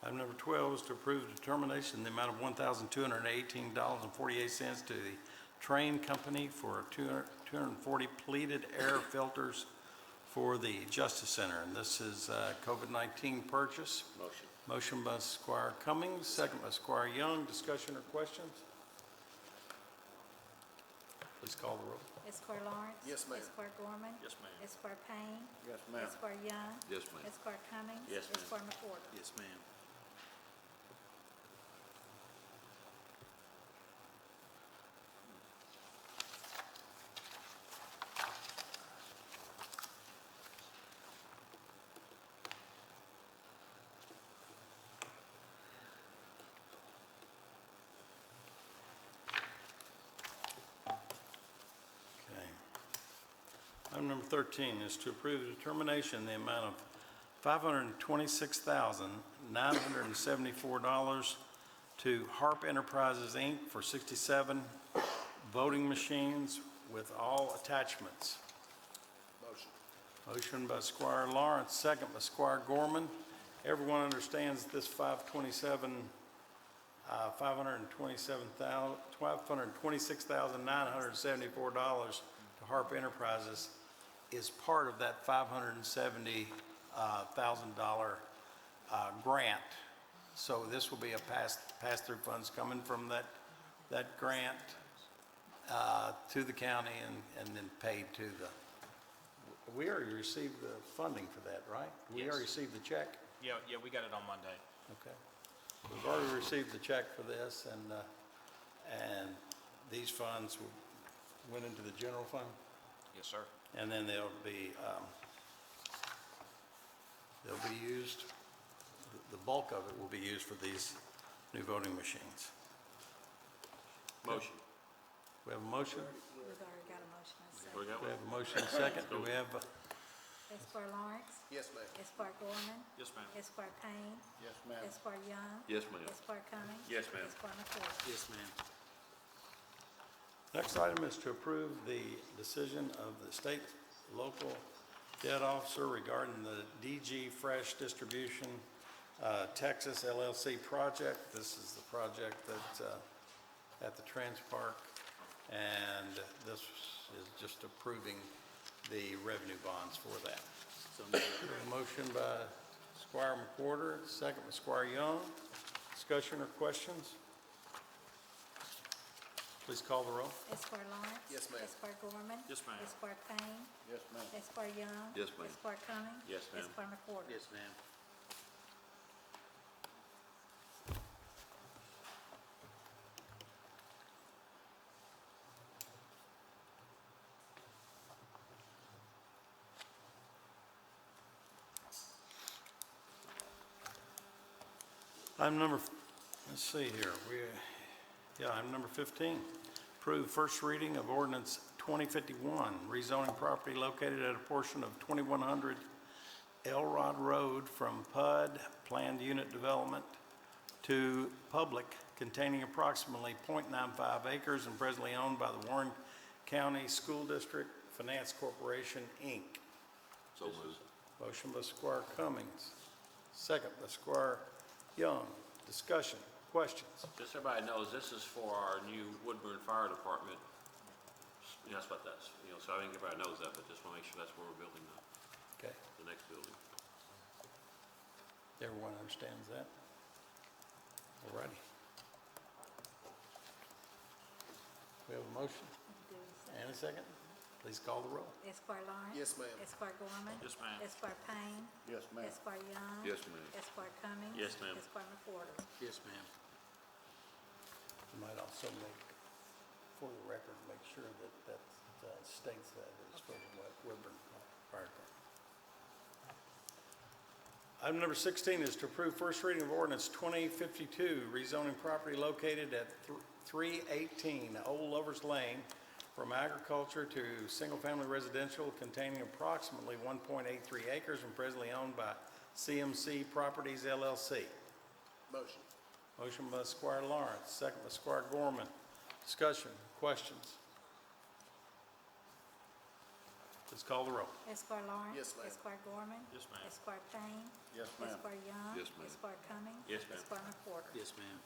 Item number 12 is to approve the determination in the amount of $1,218.48 to the Train Company for 240 pleated air filters for the Justice Center. And this is a COVID-19 purchase. Motion. Motion by Squire Cummings, second by Squire Young. Discussion or questions? Please call the roll. Esquire Lawrence. Yes, ma'am. Esquire Gorman. Yes, ma'am. Esquire Payne. Yes, ma'am. Esquire Young. Yes, ma'am. Esquire Cummings. Yes, ma'am. Esquire McWhorter. Yes, ma'am. Okay. Item number 13 is to approve the determination in the amount of $526,974 to Harp Enterprises, Inc. for 67 voting machines with all attachments. Motion by Squire Lawrence, second by Squire Gorman. Everyone understands that this $526,974 to Harp Enterprises is part of that $570,000 grant. So this will be a pass-through funds coming from that grant to the county and then paid to the, we already received the funding for that, right? We Yes. already received the check? Yeah, we got it on Monday. Okay. We've already received the check for this, and these funds went into the general fund, Yes, sir. and then they'll be used, the bulk of it will be used for these new voting machines. Motion. We have a motion? We've already got a motion and a second. We got We one? have a motion and a second. Do we have, Esquire Lawrence. Yes, ma'am. Esquire Gorman. Yes, ma'am. Esquire Payne. Yes, ma'am. Esquire Young. Yes, ma'am. Esquire Cummings. Yes, ma'am. Esquire McWhorter. Yes, ma'am. next item is to approve the decision of the state local debt officer regarding the DG Fresh Distribution Texas LLC project. This is the project that's at the Trans Park, and this is just approving the revenue bonds for that. So moved. A motion by Squire McWhorter, second by Squire Young. Discussion or questions? Please call the roll. Esquire Lawrence. Yes, ma'am. Esquire Gorman. Yes, ma'am. Esquire Payne. Yes, ma'am. Esquire Young. Yes, ma'am. Esquire Cummings. Yes, ma'am. Esquire McWhorter. Yes, ma'am. Item number, let's see here, item number 15. Approve first reading of ordinance 2051, rezoning property located at a portion of 2100 Elrod Road from PUD, Planned Unit Development, to public containing approximately .95 acres and presently owned by the Warren County School District Finance Corporation, Inc. So moved. Motion by Squire Cummings, second by Squire Young. Discussion, questions? Just so everybody knows, this is for our new Woodburn Fire Department. That's what that's, so I think everybody knows that, but just want to make sure that's where we're building Okay, the next building. everyone understands that? All righty. We have a motion and a second. Please call the roll. Esquire Lawrence. Yes, ma'am. Esquire Gorman. Yes, ma'am. Esquire Payne. Yes, ma'am. Esquire Young. Yes, ma'am. Esquire Cummings. Yes, ma'am. Esquire McWhorter. Yes, ma'am. You might also make, for the record, make sure that states that it's for the Woodburn Fire Department. Item number 16 is to approve first reading of ordinance 2052, rezoning property located at 318 Old Lovers Lane from agriculture to single-family residential containing approximately 1.83 acres and presently owned by CMC Properties LLC. Motion. Motion by Squire Lawrence, second by Squire Gorman. Discussion, questions? Please call the roll. Esquire Lawrence. Yes, ma'am. Esquire Gorman. Yes, ma'am. Esquire Payne. Yes, ma'am. Esquire Young. Yes, ma'am. Esquire Cummings. Yes, ma'am. Esquire McWhorter. Yes, ma'am.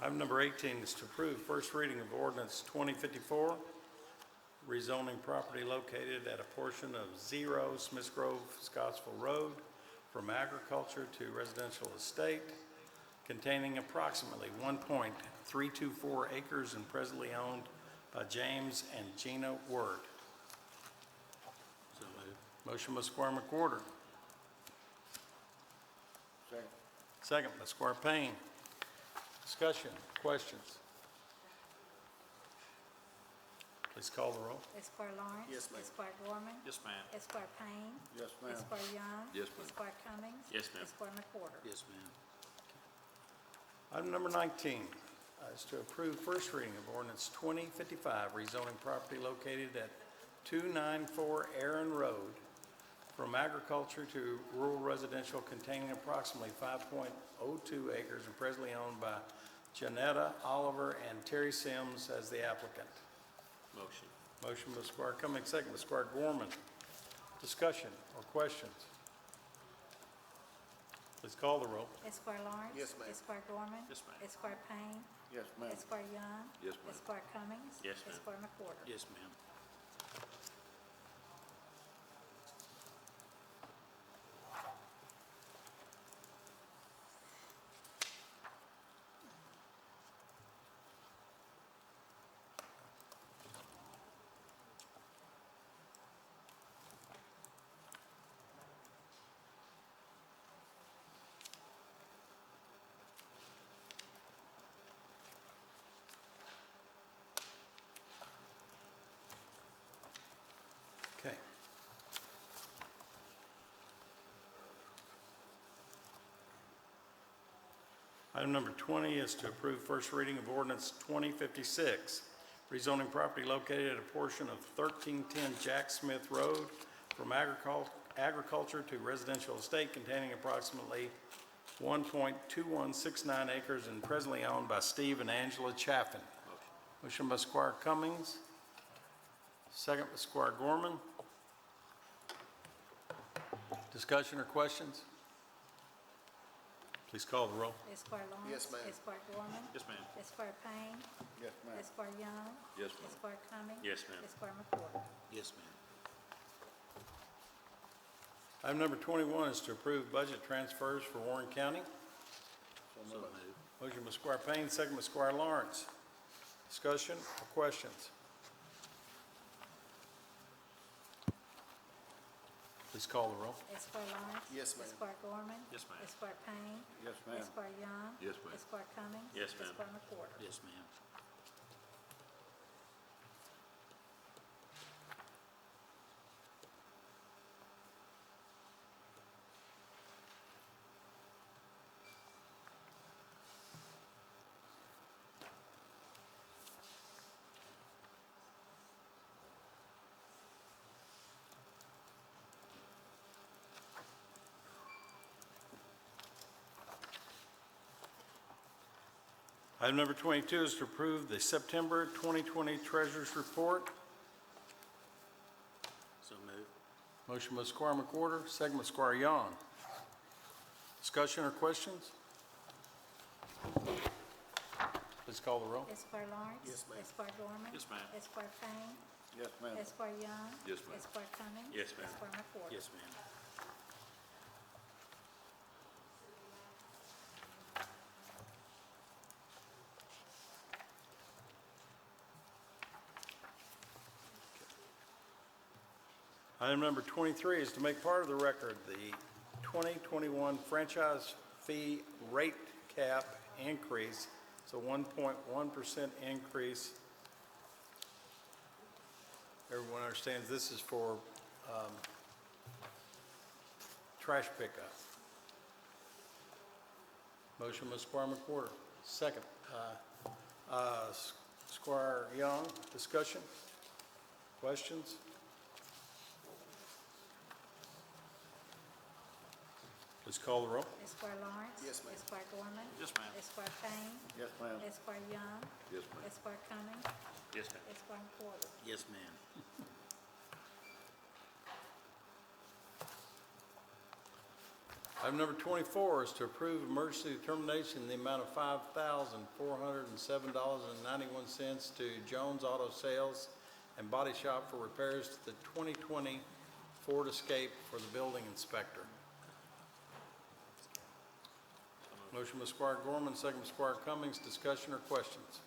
Item number 18 is to approve first reading of ordinance 2054, rezoning property located at a portion of 0 Smiths Grove, Scottsville Road from agriculture to residential estate containing approximately 1.324 acres and presently owned by James and Gina Word. So moved. Motion by Squire McWhorter. Second. Second by Squire Payne. Discussion, questions? Please call the roll. Esquire Lawrence. Yes, ma'am. Esquire Gorman. Yes, ma'am. Esquire Payne. Yes, ma'am. Esquire Young. Yes, ma'am. Esquire Cummings. Yes, ma'am. Esquire McWhorter. Yes, ma'am. Item number 19 is to approve first reading of ordinance 2055, rezoning property located at 294 Aaron Road from agriculture to rural residential containing approximately 5.02 acres and presently owned by Janetta Oliver and Terry Sims as the applicant. Motion. Motion by Squire Cummings, second by Squire Gorman. Discussion or questions? Please call the roll. Esquire Lawrence. Yes, ma'am. Esquire Gorman. Yes, ma'am. Esquire Payne. Yes, ma'am. Esquire Young. Yes, ma'am. Esquire Cummings. Yes, ma'am. Esquire McWhorter. Yes, ma'am. Okay. Item number 20 is to approve first reading of ordinance 2056, rezoning property located at a portion of 1310 Jack Smith Road from agriculture to residential estate containing approximately 1.2169 acres and presently owned by Steve and Angela Chaffin. Motion by Squire Cummings, second by Squire Gorman. Discussion or questions? Please call the roll. Esquire Lawrence. Yes, ma'am. Esquire Gorman. Yes, ma'am. Esquire Payne. Yes, ma'am. Esquire Young. Yes, ma'am. Esquire Cummings. Yes, ma'am. Esquire McWhorter. Yes, ma'am. Item number 21 is to approve budget transfers for Warren County. So moved. Motion by Squire Payne, second by Squire Lawrence. Discussion or questions? Please call the roll. Esquire Lawrence. Yes, ma'am. Esquire Gorman. Yes, ma'am. Esquire Payne. Yes, ma'am. Esquire Young. Yes, ma'am. Esquire Cummings. Yes, ma'am. Esquire McWhorter. Yes, ma'am. Item number 22 is to approve the September 2020 Treasurers Report. So moved. Motion by Squire McWhorter, second by Squire Young. Discussion or questions? Please call the roll. Esquire Lawrence. Yes, ma'am. Esquire Gorman. Yes, ma'am. Esquire Payne. Yes, ma'am. Esquire Young. Yes, ma'am. Esquire Cummings. Yes, ma'am. Esquire McWhorter. Yes, ma'am. Item number 23 is to make part of the record the 2021 franchise fee rate cap increase. It's a 1.1% increase. Everyone understands this is for trash pickup. Motion by Squire McWhorter. Second. Squire Young, discussion? Questions? Please call the roll. Esquire Lawrence. Yes, ma'am. Esquire Gorman. Yes, ma'am. Esquire Payne. Yes, ma'am. Esquire Young. Yes, ma'am. Esquire Cummings. Yes, ma'am. Esquire McWhorter. Yes, ma'am. Item number 24 is to approve emergency determination in the amount of $5,407.91 to Jones Auto Sales and Body Shop for repairs to the 2020 Ford Escape for the building inspector. Motion by Squire Gorman, second by Squire Cummings. Discussion or questions?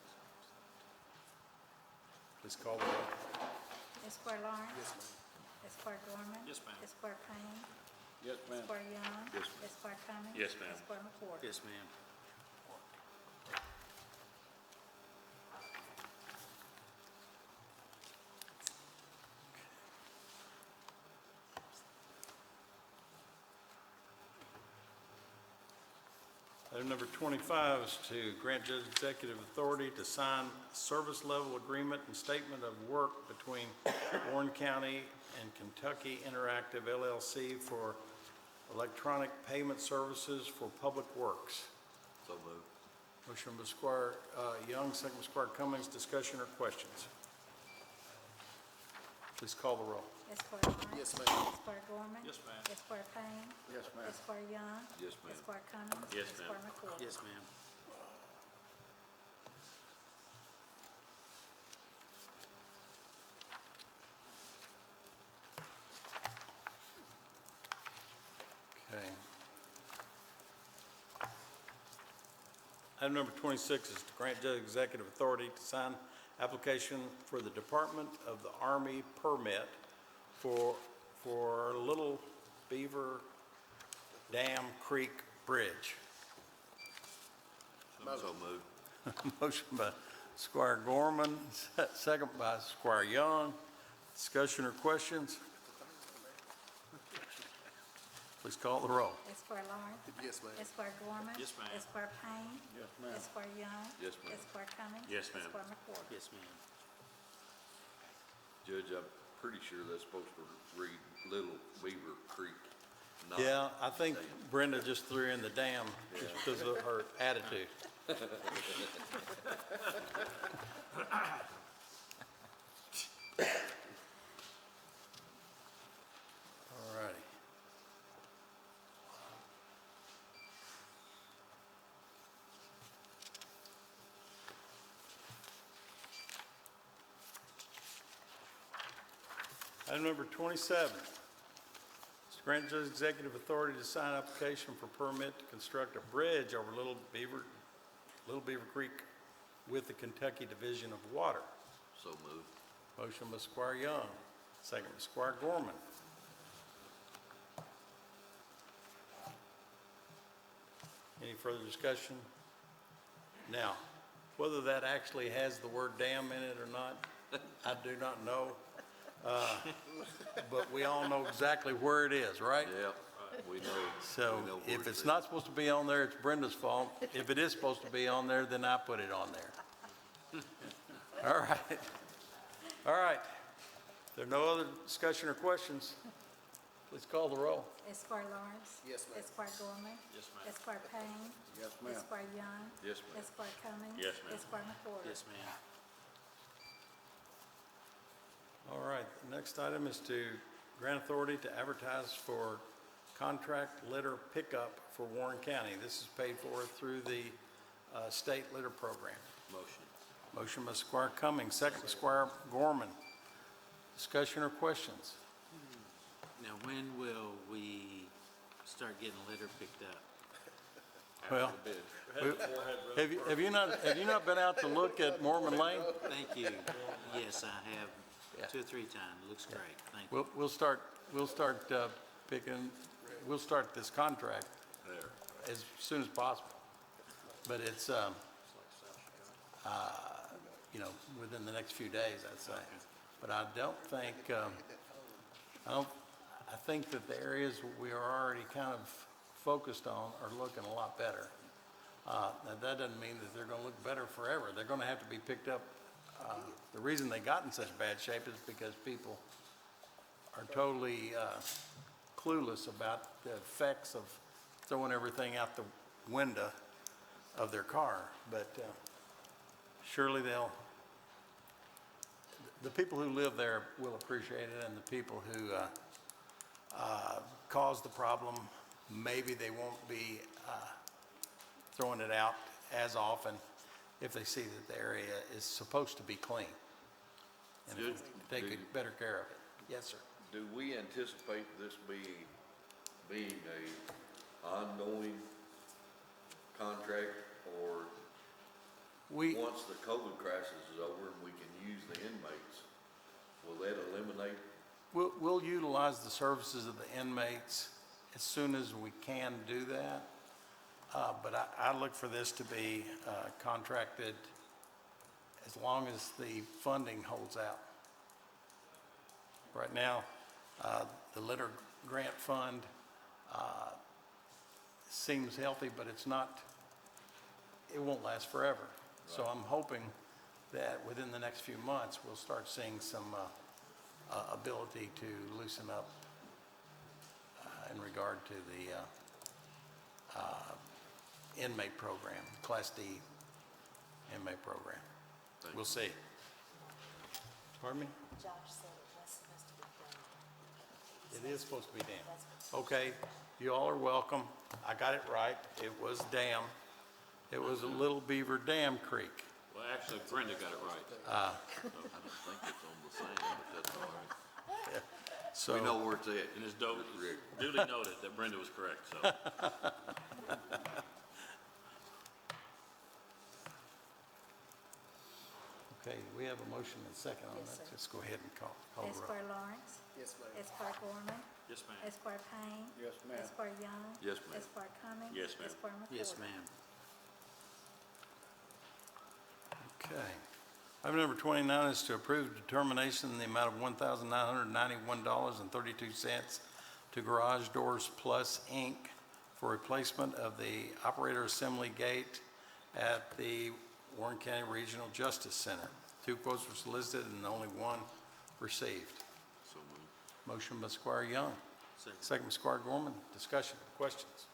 Please call the roll. Esquire Lawrence. Yes, ma'am. Esquire Gorman. Yes, ma'am. Esquire Payne. Yes, ma'am. Esquire Young. Yes, ma'am. Esquire Cummings. Yes, ma'am. Esquire McWhorter. Yes, ma'am. Item number 25 is to grant judge executive authority to sign service level agreement and statement of work between Warren County and Kentucky Interactive LLC for electronic payment services for public works. So moved. Motion by Squire Young, second by Squire Cummings. Discussion or questions? Please call the roll. Esquire Lawrence. Yes, ma'am. Esquire Gorman. Yes, ma'am. Esquire Payne. Yes, ma'am. Esquire Young. Yes, ma'am. Esquire Cummings. Yes, ma'am. Esquire McCoy. Yes, ma'am. Okay. Item number 26 is to grant judge executive authority to sign application for the Department of the Army permit for Little Beaver Dam Creek Bridge. So moved. Motion by Squire Gorman, second by Squire Young. Discussion or questions? Please call the roll. Esquire Lawrence. Yes, ma'am. Esquire Gorman. Yes, ma'am. Esquire Payne. Yes, ma'am. Esquire Young. Yes, ma'am. Esquire Cummings. Yes, ma'am. Esquire McCoy. Yes, ma'am. Judge, I'm pretty sure that's supposed to read Little Beaver Creek. not Yeah, I think dam. Brenda just threw in the dam just because of her attitude. All righty. Item number 27. Is to grant judge executive authority to sign application for permit to construct a bridge over Little Beaver Creek with the Kentucky Division of Water. So moved. Motion by Squire Young, second by Squire Gorman. Any further discussion? Now, whether that actually has the word dam in it or not, I do not know. But we all know exactly where it is, right? Yep, we know. So we know where if it's at. not supposed to be on there, it's Brenda's fault. If it is supposed to be on there, then I put it on there. All right. All right. If there are no other discussion or questions, please call the roll. Esquire Lawrence. Yes, ma'am. Esquire Gorman. Yes, ma'am. Esquire Payne. Yes, ma'am. Esquire Young. Yes, ma'am. Esquire Cummings. Yes, ma'am. Esquire McCoy. Yes, ma'am. All right, the next item is to grant authority to advertise for contract litter pickup for Warren County. This is paid for through the state litter program. Motion. Motion by Squire Cummings, second by Squire Gorman. Discussion or questions? Now, when will we start getting litter picked up? Well, have you not been out to look at Mormon Lane? Thank you. Yes, I have Yeah. 2 or 3 times. Looks great. Thank you. We'll start this contract There. as soon as possible. But it's, within the next few days, I'd say. But I don't think, I think that the areas we are already kind of focused on are looking a lot better. Now, that doesn't mean that they're gonna look better forever. They're gonna have to be picked up. The reason they got in such bad shape is because people are totally clueless about the effects of throwing everything out the window of their car. But surely the people who live there will appreciate it, and the people who cause the problem, maybe they won't be throwing it out as often if they see that the area is supposed to be clean. And if they take better care of it. Yes, sir. Do we anticipate this being a ongoing contract, or once the COVID crisis is over and we can use the inmates, will that eliminate? We'll utilize the services of the inmates as soon as we can do that. But I look for this to be contracted as long as the funding holds out. Right now, the litter grant fund seems healthy, but it's not it won't last forever. So I'm hoping that within the next few months, we'll start seeing some ability to loosen up in regard to the inmate program, Class D inmate program. We'll see. Pardon me? Josh said it was supposed to be done. It is supposed to be dam. Okay, you all are welcome. I got it right. It was dam. It was a Little Beaver Dam Creek. Well, actually, Brenda got it right. I don't think it's on the same, but that's all right. So, We know where it's at. And it's duly noted that Brenda was correct, so. okay, we have a motion and a second on Yes, that. sir. Just go ahead and call the roll. Esquire Lawrence. Yes, ma'am. Esquire Gorman. Yes, ma'am. Esquire Payne. Yes, ma'am. Esquire Young. Yes, ma'am. Esquire Cummings. Yes, ma'am. Esquire McWhorter. Yes, ma'am. Okay. Item number 29 is to approve determination in the amount of $1,991.32 to Garage Doors Plus, Inc. for replacement of the operator assembly gate at the Warren County Regional Justice Center. 2 quotes were solicited and only 1 received. So moved. Motion by Squire Young, Second. second by Squire Gorman. Discussion, questions?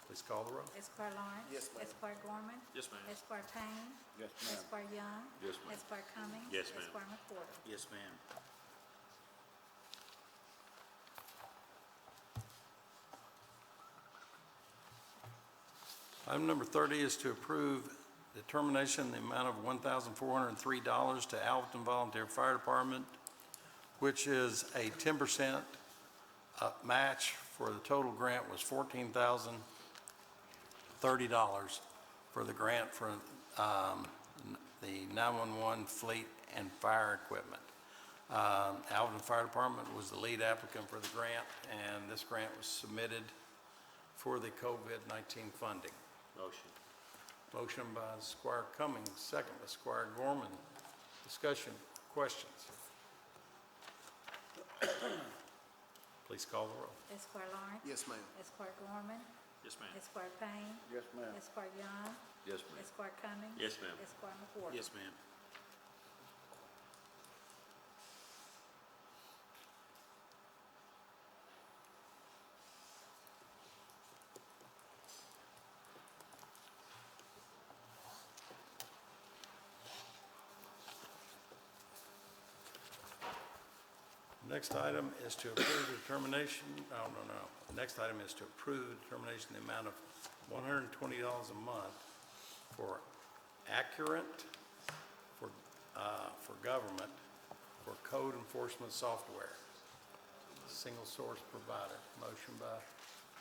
Please call the roll. Esquire Lawrence. Yes, ma'am. Esquire Gorman. Yes, ma'am. Esquire Payne. Yes, ma'am. Esquire Young. Yes, ma'am. Esquire Cummings. Yes, ma'am. Esquire McWhorter. Yes, ma'am. Item number 30 is to approve the termination in the amount of $1,403 to Alvin Volunteer Fire Department, which is a 10% match for the total grant was $14,030 for the grant for the 911 fleet and fire equipment. Alvin Fire Department was the lead applicant for the grant, and this grant was submitted for the COVID-19 funding. Motion. Motion by Squire Cummings, second by Squire Gorman. Discussion, questions? Please call the roll. Esquire Lawrence. Yes, ma'am. Esquire Gorman. Yes, ma'am. Esquire Payne. Yes, ma'am. Esquire Young. Yes, ma'am. Esquire Cummings. Yes, ma'am. Esquire McWhorter. Yes, ma'am. Next item is to approve the determination, no. The next item is to approve the determination in the amount of $120 a month for Accurate for government for code enforcement software. Single source provider. Motion by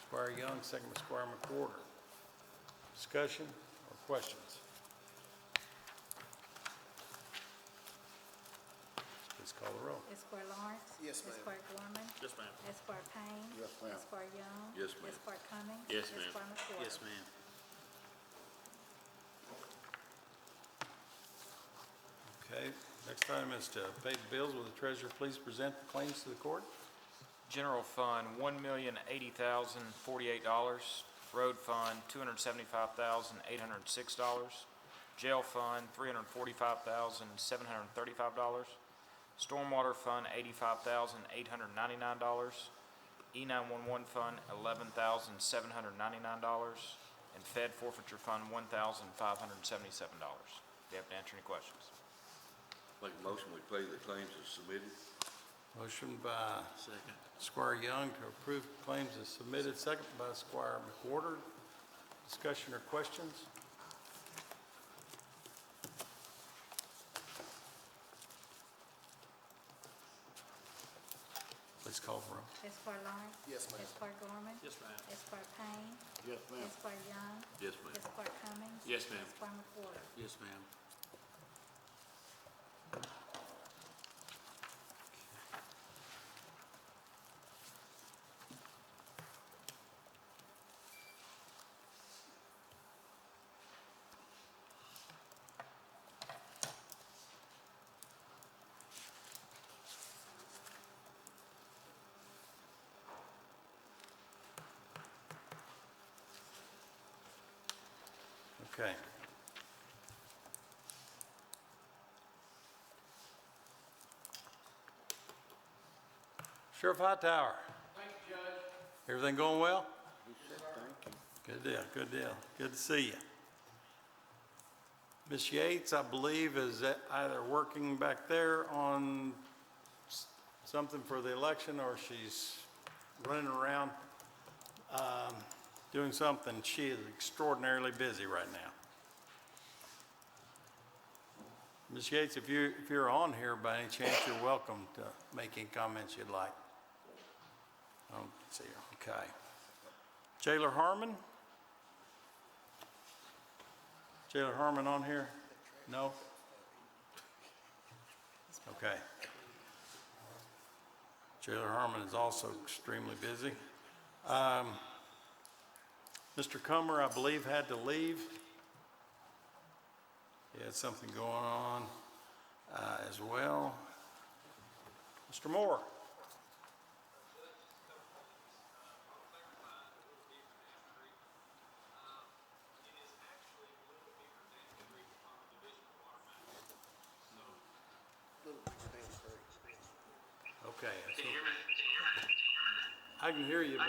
Squire Young, second by Squire McWhorter. Discussion or questions? Please call the roll. Esquire Lawrence. Yes, ma'am. Esquire Gorman. Yes, ma'am. Esquire Payne. Yes, ma'am. Esquire Young. Yes, ma'am. Esquire Cummings. Yes, ma'am. Esquire McWhorter. Yes, ma'am. Okay, next item is to pay the bills. Will the treasurer please present the claims to the court? General Fund, $1,080,048. Road Fund, $275,806. Jail Fund, $345,735. Stormwater Fund, $85,899. E911 Fund, $11,799. And Fed Forfeiture Fund, $1,577. Do you have to answer any questions? Make a motion, we pay the claims as submitted. Motion by Second. Squire Young to approve claims as submitted, second by Squire McWhorter. Discussion or questions? Please call the roll. Esquire Lawrence. Yes, ma'am. Esquire Gorman. Yes, ma'am. Esquire Payne. Yes, ma'am. Esquire Young. Yes, ma'am. Esquire Cummings. Yes, ma'am. Esquire McWhorter. Yes, ma'am. Okay. Sheriff Hightower. Thank you, Judge. Everything going well? Good deal, good deal. Good to see you. Ms. Yates, I believe, is either working back there on something for the election, or she's running around doing something. She is extraordinarily busy right now. Ms. Yates, if you're on here by any chance, you're welcome to make any comments you'd like. I don't see her. Okay. Jailer Harmon? Jailer Harmon on here? No? Okay. Jailer Harmon is also extremely busy. Mr. Comer, I believe, had to leave. He had something going on as well. Mr. Moore. Okay. I can hear you, but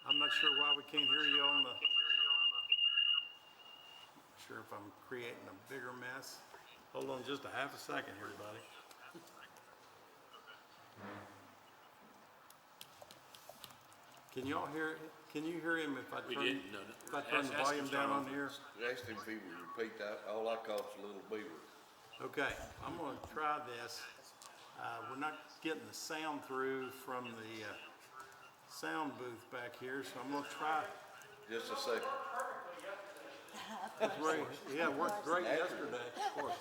I'm not sure why we can't hear you on the. Sure if I'm creating a bigger mess. Hold on just a half a second here, buddy. Can you all hear? Can you hear him if I turn? If I turn the volume down on here? Asked him if he would repeat that, all I caught was a little beaver. Okay, I'm gonna try this. We're not getting the sound through from the sound booth back here, so I'm gonna try. Just a second. Yeah, it worked great yesterday, of course.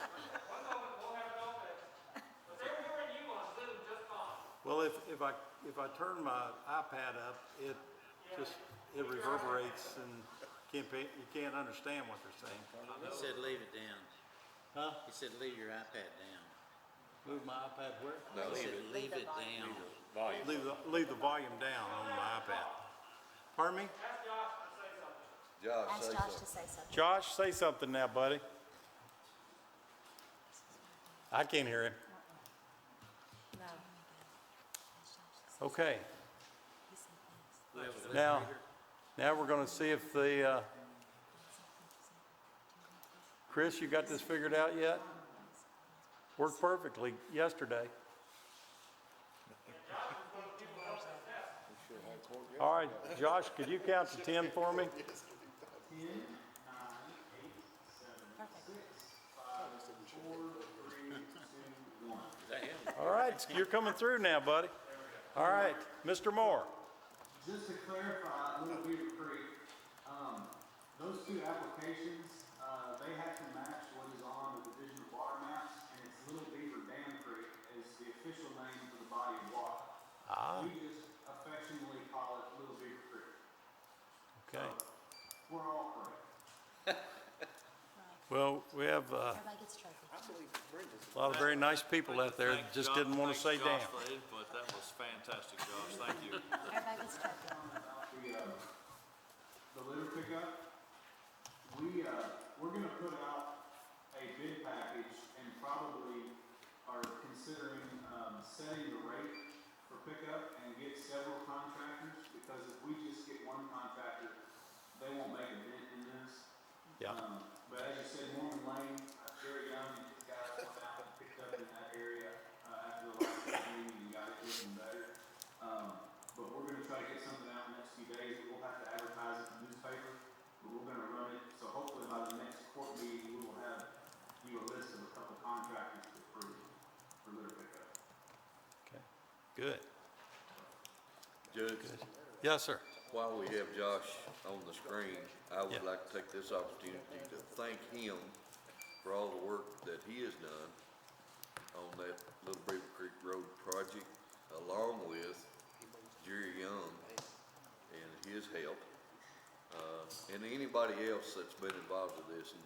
Well, if I turn my iPad up, it reverberates and you can't understand what they're saying. He said leave it down. Huh? He said leave your iPad down. Move my iPad where? No, He said leave it down. Leave the volume down on my iPad. Pardon me? Josh, Ask say Josh something. to say something. Josh, say something now, buddy. I can't hear him. Okay. Now we're going to see if the, Chris, you got this figured out yet? Worked perfectly yesterday. All right, Josh, could you count to 10 for me? 10, 9, 8, 7, 6, 5, 4, 3, 2, 1. All right, you're coming through now, buddy. All right, Mr. Moore. Just to clarify, Little Beaver Creek, those two applications, they have to match what is on the Division of Water maps, and it's Little Beaver Dam Creek is the official name for the body of water. We just affectionately call it Little Beaver Creek. Okay. We're all correct. Well, we have Everybody gets a trophy. a lot of very nice people out there that just didn't want to say damn. Josh for the input. That was fantastic, Josh. Thank you. Everybody gets a trophy. The litter pickup, we're gonna put out a bid package and probably are considering, setting the rate for pickup and get several contractors, because if we just get one contractor, they won't make a dent in this. Yeah. But as you said, Mormon Lane, Jerry Young and his guys went out and picked up in that area, after the last meeting and got it looking better. But we're gonna try to get something out in the next few days. We'll have to advertise it in the newspaper, but we're gonna run it, so hopefully by the next court meeting, we will have you a list of a couple contractors to approve for litter pickup. Okay. Good. Judge, Yes, sir. while we have Josh on the screen, I would Yeah. like to take this opportunity to thank him for all the work that he has done on that Little Beaver Creek Road project, along with Jerry Young and his help, and anybody else that's been involved with this. And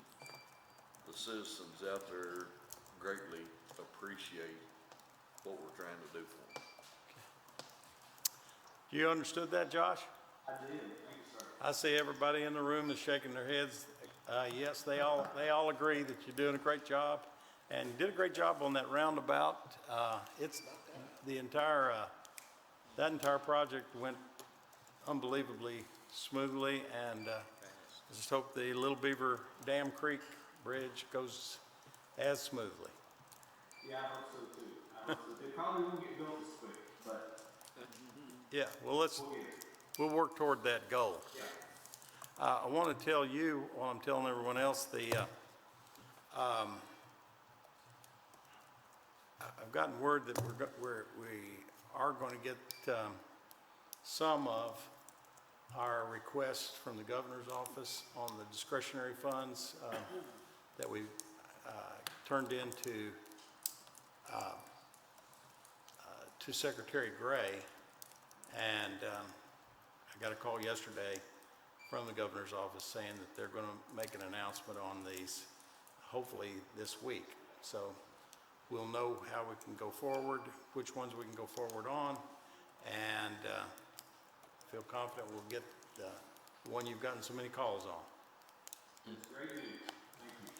the citizens out there greatly appreciate what we're trying to do for them. You understood that, Josh? I did, thank you, sir. I see everybody in the room is shaking their heads Yes, they all agree that you're doing a great job, and you did a great job on that roundabout. It's, that entire project went unbelievably smoothly, and I just hope the Little Beaver Dam Creek Bridge goes as smoothly. Yeah, I hope so too. I hope so. They probably won't get built this quick, but Yeah, well, we'll get it. we'll work toward that goal. Yeah. I want to tell you, while I'm telling everyone else, I've gotten word that we are going to get some of our requests from the governor's office on the discretionary funds that we turned into to Secretary Gray. And I got a call yesterday from the governor's office saying that they're going to make an announcement on these hopefully this week. So we'll know how we can go forward, which ones we can go forward on, and feel confident we'll get the one you've gotten so many calls on. It's great news. Thank you.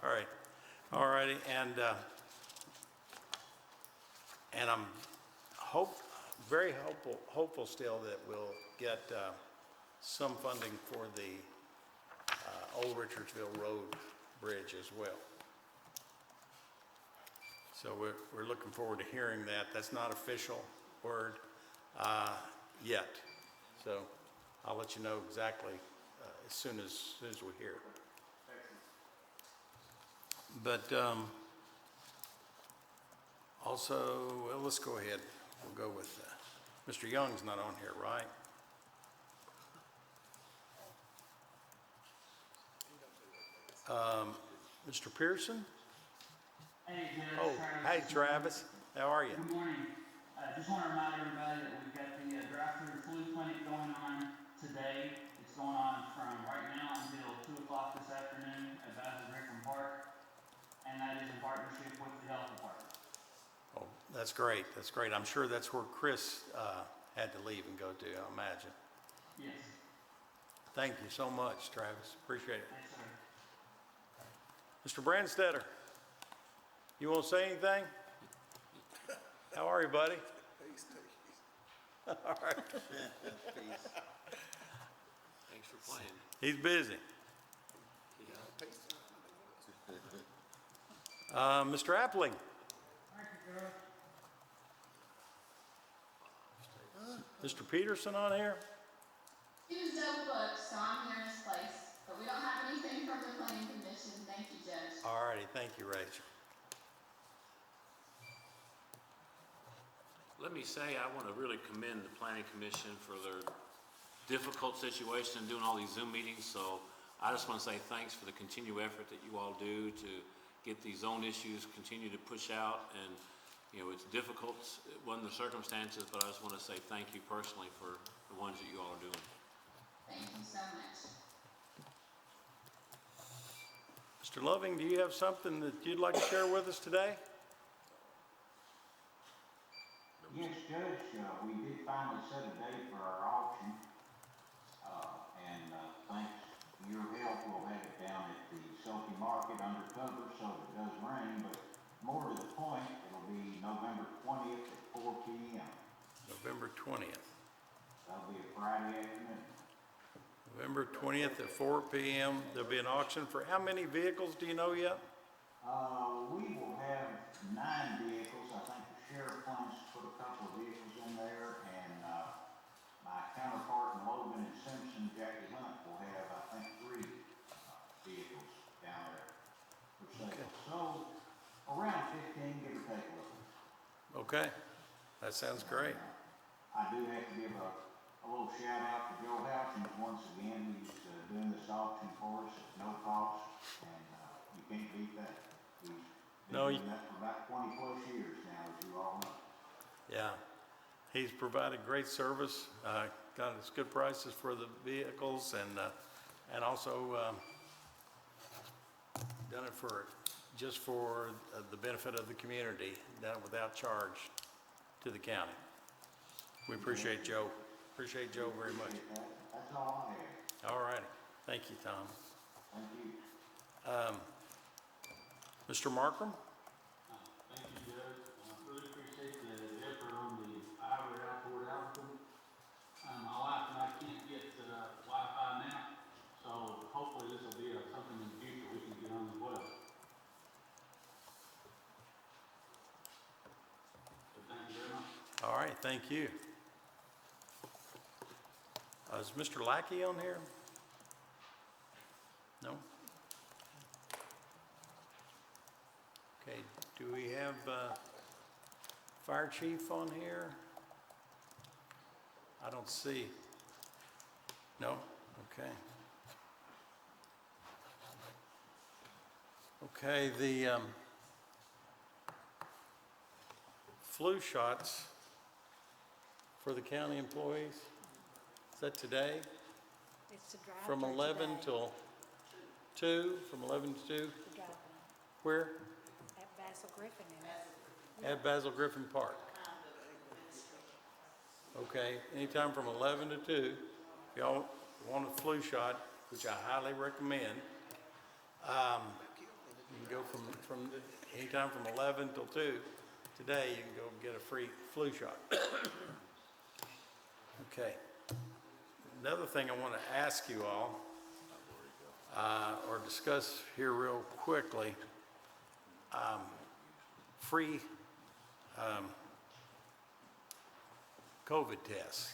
All right, all righty, and I'm very hopeful still that we'll get some funding for the Old Richardsville Road Bridge as well. So we're looking forward to hearing that. That's not official word yet. So I'll let you know exactly as soon as we hear it. But also, well, let's go ahead. We'll go with, Mr. Young's not on here, right? Mr. Pearson? Hey, Judge. Oh, hey, Travis. How are you? Good morning. Just want to remind everybody that we've got the drive-through flu clinic going on today. It's going on from right now until 2 o'clock this afternoon at Basil Griffin Park, and that is in partnership with the health department. Oh, that's great. That's great. I'm sure that's where Chris had to leave and go to, I imagine. Yes. Thank you so much, Travis. Appreciate it. Thanks, sir. Mr. Brandstetter, you want to say anything? How are you, buddy? All right. Thanks for playing. He's busy. Mr. Appling? Mr. Peterson on here? He was double booked, so I'm here in his place. But we don't have anything from the planning commission. Thank you, Judge. All righty, thank you, Rachel. Let me say, I want to really commend the planning commission for their difficult situation and doing all these Zoom meetings. So I just want to say thanks for the continued effort that you all do to get these zone issues continue to push out. And, you know, it's difficult under the circumstances, but I just want to say thank you personally for the ones that you all are doing. Thank you so much. Mr. Loving, do you have something that you'd like to share with us today? Yes, Judge, we did finally set a date for our auction, and thanks to your help, we'll have it down at the Selkie Market undercover, so it does rain, but more to the point, it'll be November 20th at 4 p.m. November 20th. That'll be a Friday afternoon. November 20th at 4 p.m. There'll be an auction for how many vehicles, do you know yet? We will have 9 vehicles. I think the sheriff plans to put a couple of vehicles in there, and my counterpart in Logan and Simpson, Jackie Hunt, will have, I think, 3 vehicles down there for sale. Okay. So around 15, give or take a little. Okay, that sounds great. I do have to give a little shout out to Joe Houchins once again. He's doing this auction for us at no cost, and you can't beat that. He's been doing that for about 20 plus years now, as you all know. Yeah, he's provided great service, got us good prices for the vehicles, and also done it just for the benefit of the community, done it without charge to the county. We appreciate Joe. Appreciate Joe very much. That's all I have. All righty. Thank you, Tom. Thank you. Mr. Markram? Thank you, Judge. Really appreciate the effort on the fiber out toward Alberton. My wife and I can't get Wi-Fi now, so hopefully this will be something in the future we can get on as well. So thank you very much. All right, thank you. Is Mr. Lackey on here? No? Okay, do we have Fire Chief on here? I don't see. No? Okay. Okay, the flu shots for the county employees, is that today? It's the drive From 11 till 2, from 11 to 2? Where? At Basil Griffin and At Basil Griffin Park. Okay, anytime from 11 to 2. If y'all want a flu shot, which I highly recommend, you can go from anytime from 11 till 2. Today, you can go get a free flu shot. Okay. Another thing I want to ask you all, or discuss here real quickly, free COVID tests.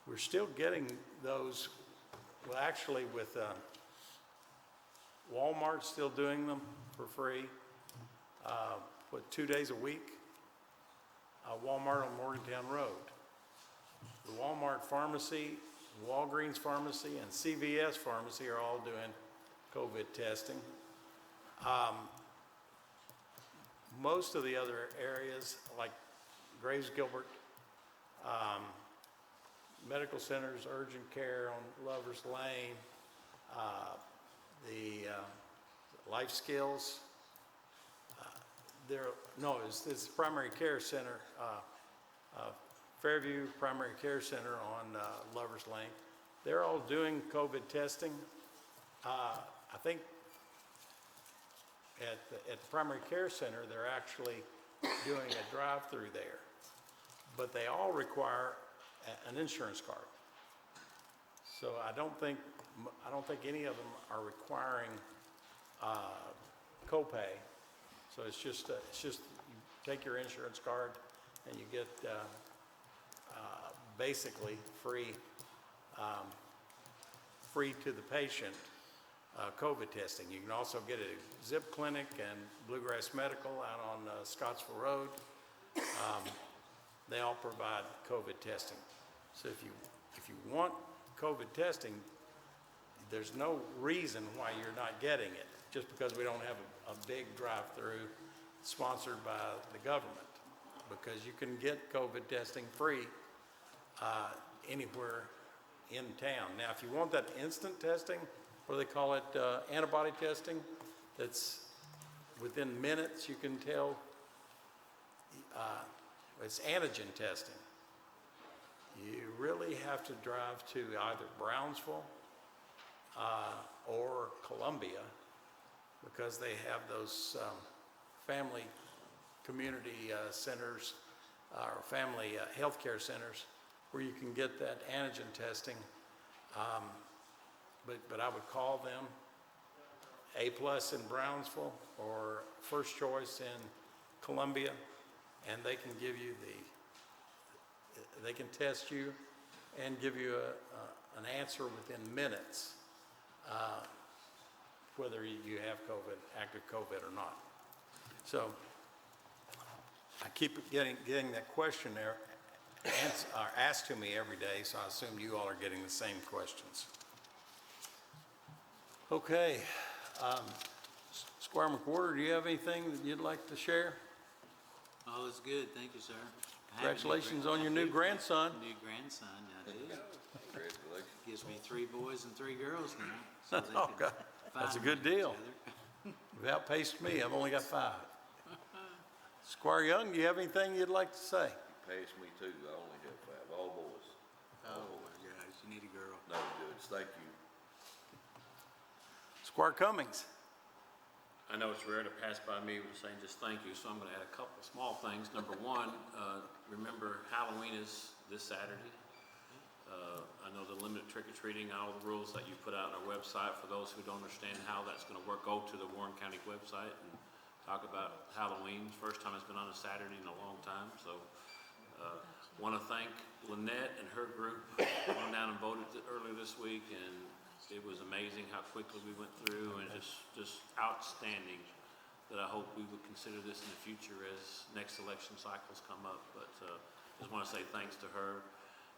We're still getting those, well, actually with Walmart still doing them for free, 2 days a week. Walmart on Morgantown Road. The Walmart Pharmacy, Walgreens Pharmacy, and CVS Pharmacy are all doing COVID testing. Most of the other areas, like Graves Gilbert, medical centers, urgent care on Lover's Lane, the Life Skills, it's the primary care center, Fairview Primary Care Center on Lover's Lane. They're all doing COVID testing. I think at the primary care center, they're actually doing a drive-through there. But they all require an insurance card. So I don't think any of them are requiring copay. So it's just you take your insurance card and you get basically free to the patient COVID testing. You can also get it at Zip Clinic and Bluegrass Medical out on Scottsville Road. They all provide COVID testing. So if you want COVID testing, there's no reason why you're not getting it, just because we don't have a big drive-through sponsored by the government, because you can get COVID testing free anywhere in town. Now, if you want that instant testing, or they call it antibody testing, that's within minutes you can tell, it's antigen testing. You really have to drive to either Brownsville or Columbia, because they have those family community centers or family healthcare centers where you can get that antigen testing. But I would call them A+ in Brownsville or First Choice in Columbia, and they can give you they can test you and give you an answer within minutes, whether you have COVID, active COVID or not. So I keep getting that question there asked to me every day, so I assume you all are getting the same questions. Okay, Squire McWhorter, do you have anything that you'd like to share? All is good, thank you, sir. Congratulations on your new grandson. New grandson, I do. Congratulations. Gives me 3 boys and 3 girls now. So they Oh, can God, that's a good find each deal. other. You've outpaced me, I've only got 5. Squire Young, do you have anything you'd like to say? Pass me too, I only have 5, all boys. Oh, my gosh, you need a girl. No, Judge, thank you. Squire Cummings. I know it's rare to pass by me with saying just thank you, so I'm gonna add a couple of small things. Number one, remember Halloween is this Saturday. I know the limited trick-or-treating, all the rules that you put out on our website, for those who don't understand how that's gonna work, go to the Warren County website and talk about Halloween. First time it's been on a Saturday in a long time, so, wanna thank Lynette and her group, went down and voted earlier this week, and it was amazing how quickly we went through, and just outstanding, that I hope we would consider this in the future as next election cycles come up. But just want to say thanks to her.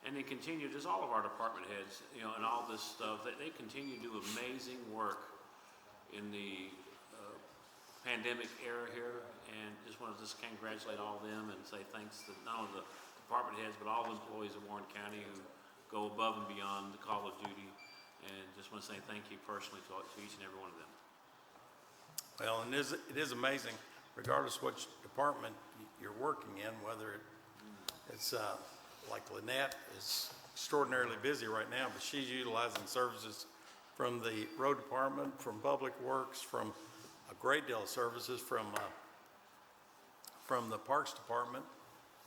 And then continue, just all of our department heads, you know, and all this stuff, they continue to do amazing work in the pandemic era here. And just want to congratulate all of them and say thanks to not only the department heads, but all the employees of Warren County who go above and beyond the call of duty. And just want to say thank you personally to each and every one of them. Well, and it is amazing, regardless which department you're working in, whether it's like Lynette is extraordinarily busy right now, but she's utilizing services from the road department, from public works, from a great deal of services from the parks department.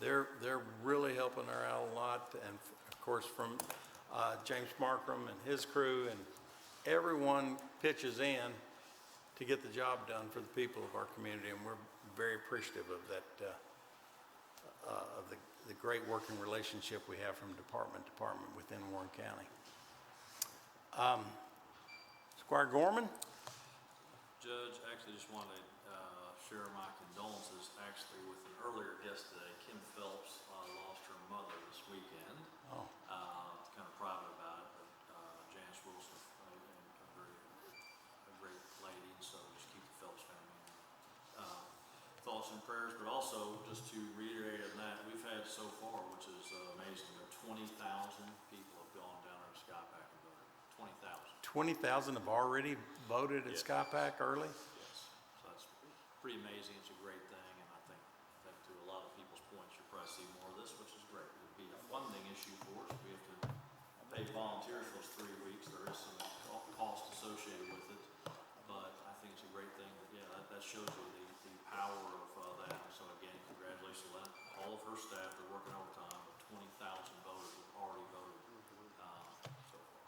They're really helping her out a lot, and of course from James Markram and his crew, and everyone pitches in to get the job done for the people of our community, and we're very appreciative of that, of the great working relationship we have from department to department within Warren County. Squire Gorman? Judge, actually just wanted to share my condolences actually with an earlier guest today. Kim Phelps lost her mother this weekend. Oh. Kind of private about it, but Janice Wilson, a great lady, so just keep the Phelps family thoughts and prayers. But also, just to reiterate on that, we've had so far, which is amazing, that 20,000 people have gone down there to Skypack and voted. 20,000. 20,000 have already voted at Yes. Skypack early? Yes, so that's pretty amazing. It's a great thing, and I think to a lot of people's points, you'll probably see more of this, which is great. It would be a funding issue for us. We have to pay volunteers for those 3 weeks. There is some cost associated with it, but I think it's a great thing. But yeah, that shows you the power of that. So again, congratulations to all of her staff. They're working overtime, but 20,000 voters have already voted so far.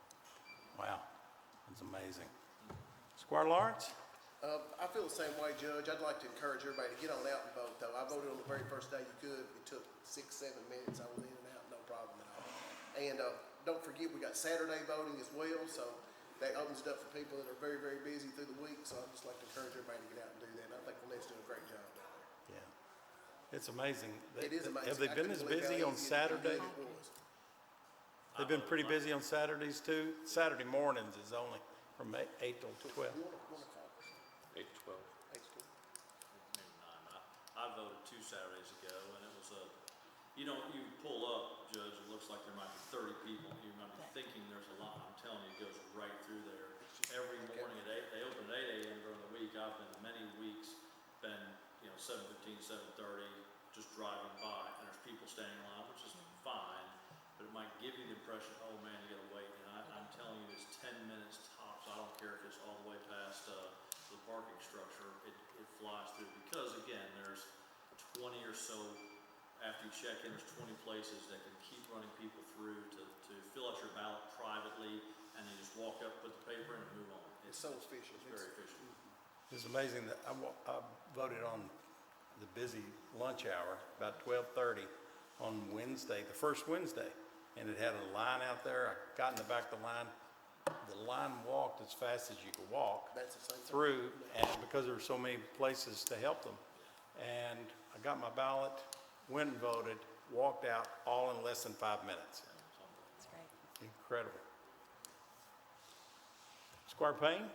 Wow, that's amazing. Squire Lawrence? I feel the same way, Judge. I'd like to encourage everybody to get on out and vote, though. I voted on the very first day you could. It took 6-7 minutes. I was in and out, no problem at all. And don't forget, we got Saturday voting as well, so that opens it up for people that are very, very busy through the week. So I'd just like to encourage everybody to get out and do that. And I think Lynette's doing a great job down there. Yeah. It's amazing. It is amazing. Have they been as busy on Saturday? They've been pretty busy on Saturdays too? Saturday mornings is only from 8 till 12. 8 to 12. Maybe 9. I voted 2 Saturdays ago, and it was you pull up, Judge, it looks like there might be 30 people. You might be thinking there's a lot. I'm telling you, it goes right through there. Every morning at 8, they open at 8 a.m. during the week. I've been many weeks, 7:15, 7:30, just driving by, and there's people standing in line, which is fine, but it might give you the impression, oh man, you gotta wait. And I'm telling you, it's 10 minutes tops. I don't care if it's all the way past the parking structure, it flies through, because again, there's 20 or so, after you check in, there's 20 places that can keep running people through to fill out your ballot privately, and you just walk up, put the paper in, and move on. It's so efficient. It's very efficient. It's amazing that I voted on the busy lunch hour, about 12:30 on Wednesday, the first Wednesday, and it had a line out there. I got in the back of the line. The line walked as fast as you could walk through, and because there were so many places to help them. And I got my ballot, went and voted, walked out, all in less than 5 minutes. That's great. Incredible. Squire Payne?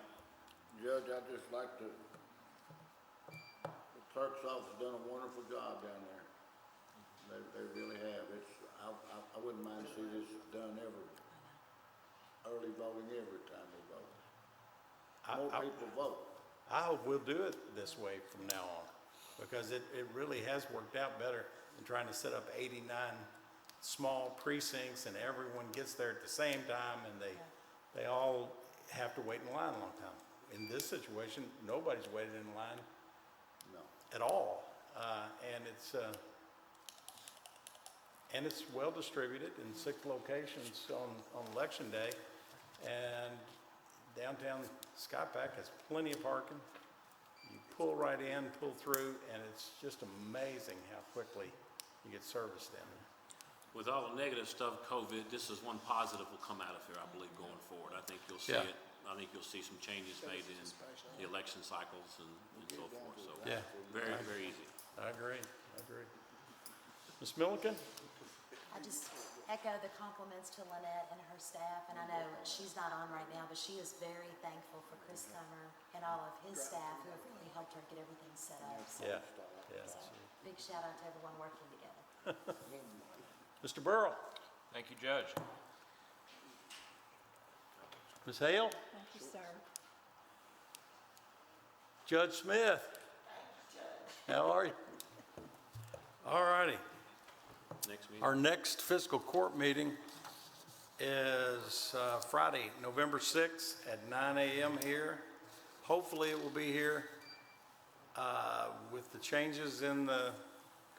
Judge, I'd just like to, the clerk's office done a wonderful job down there. They really have. I wouldn't mind to see this done early voting every time we vote. More people vote. I hope we'll do it this way from now on, because it really has worked out better than trying to set up 89 small precincts and everyone gets there at the same time, and they all have to wait in line a long time. in this situation, nobody's waited in line No. at all. And it's well distributed in 6 locations on election day. And downtown Sky Pack has plenty of parking. You pull right in, pull through, and it's just amazing how quickly you get service down there. With all the negative stuff, COVID, this is one positive will come out of here, I believe, going forward. I think you'll see Yeah. it. I think you'll see some changes made in the election cycles and so forth. So Yeah. very, very easy. I agree. Ms. Milliken? I just echo the compliments to Lynette and her staff, and I know she's not on right now, but she is very thankful for Chris Comer and all of his staff who have really helped her get everything set up. So, Yeah. so big shout out to everyone working together. Mr. Burrow? Thank you, Judge. Ms. Hale? Thank you, sir. Judge Smith? How are you? All righty. Next meeting. Our next fiscal court meeting is Friday, November 6th at 9 a.m. here. Hopefully it will be here. With the changes in the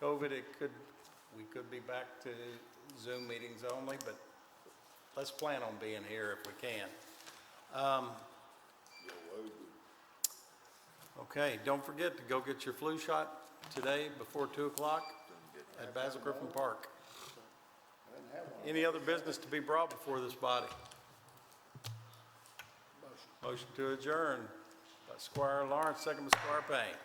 COVID, we could be back to Zoom meetings only, but let's plan on being here if we can. Okay, don't forget to go get your flu shot today before 2 o'clock at Basil Griffin Park. Any other business to be brought before this body? Motion to adjourn by Squire Lawrence, second by Squire Payne.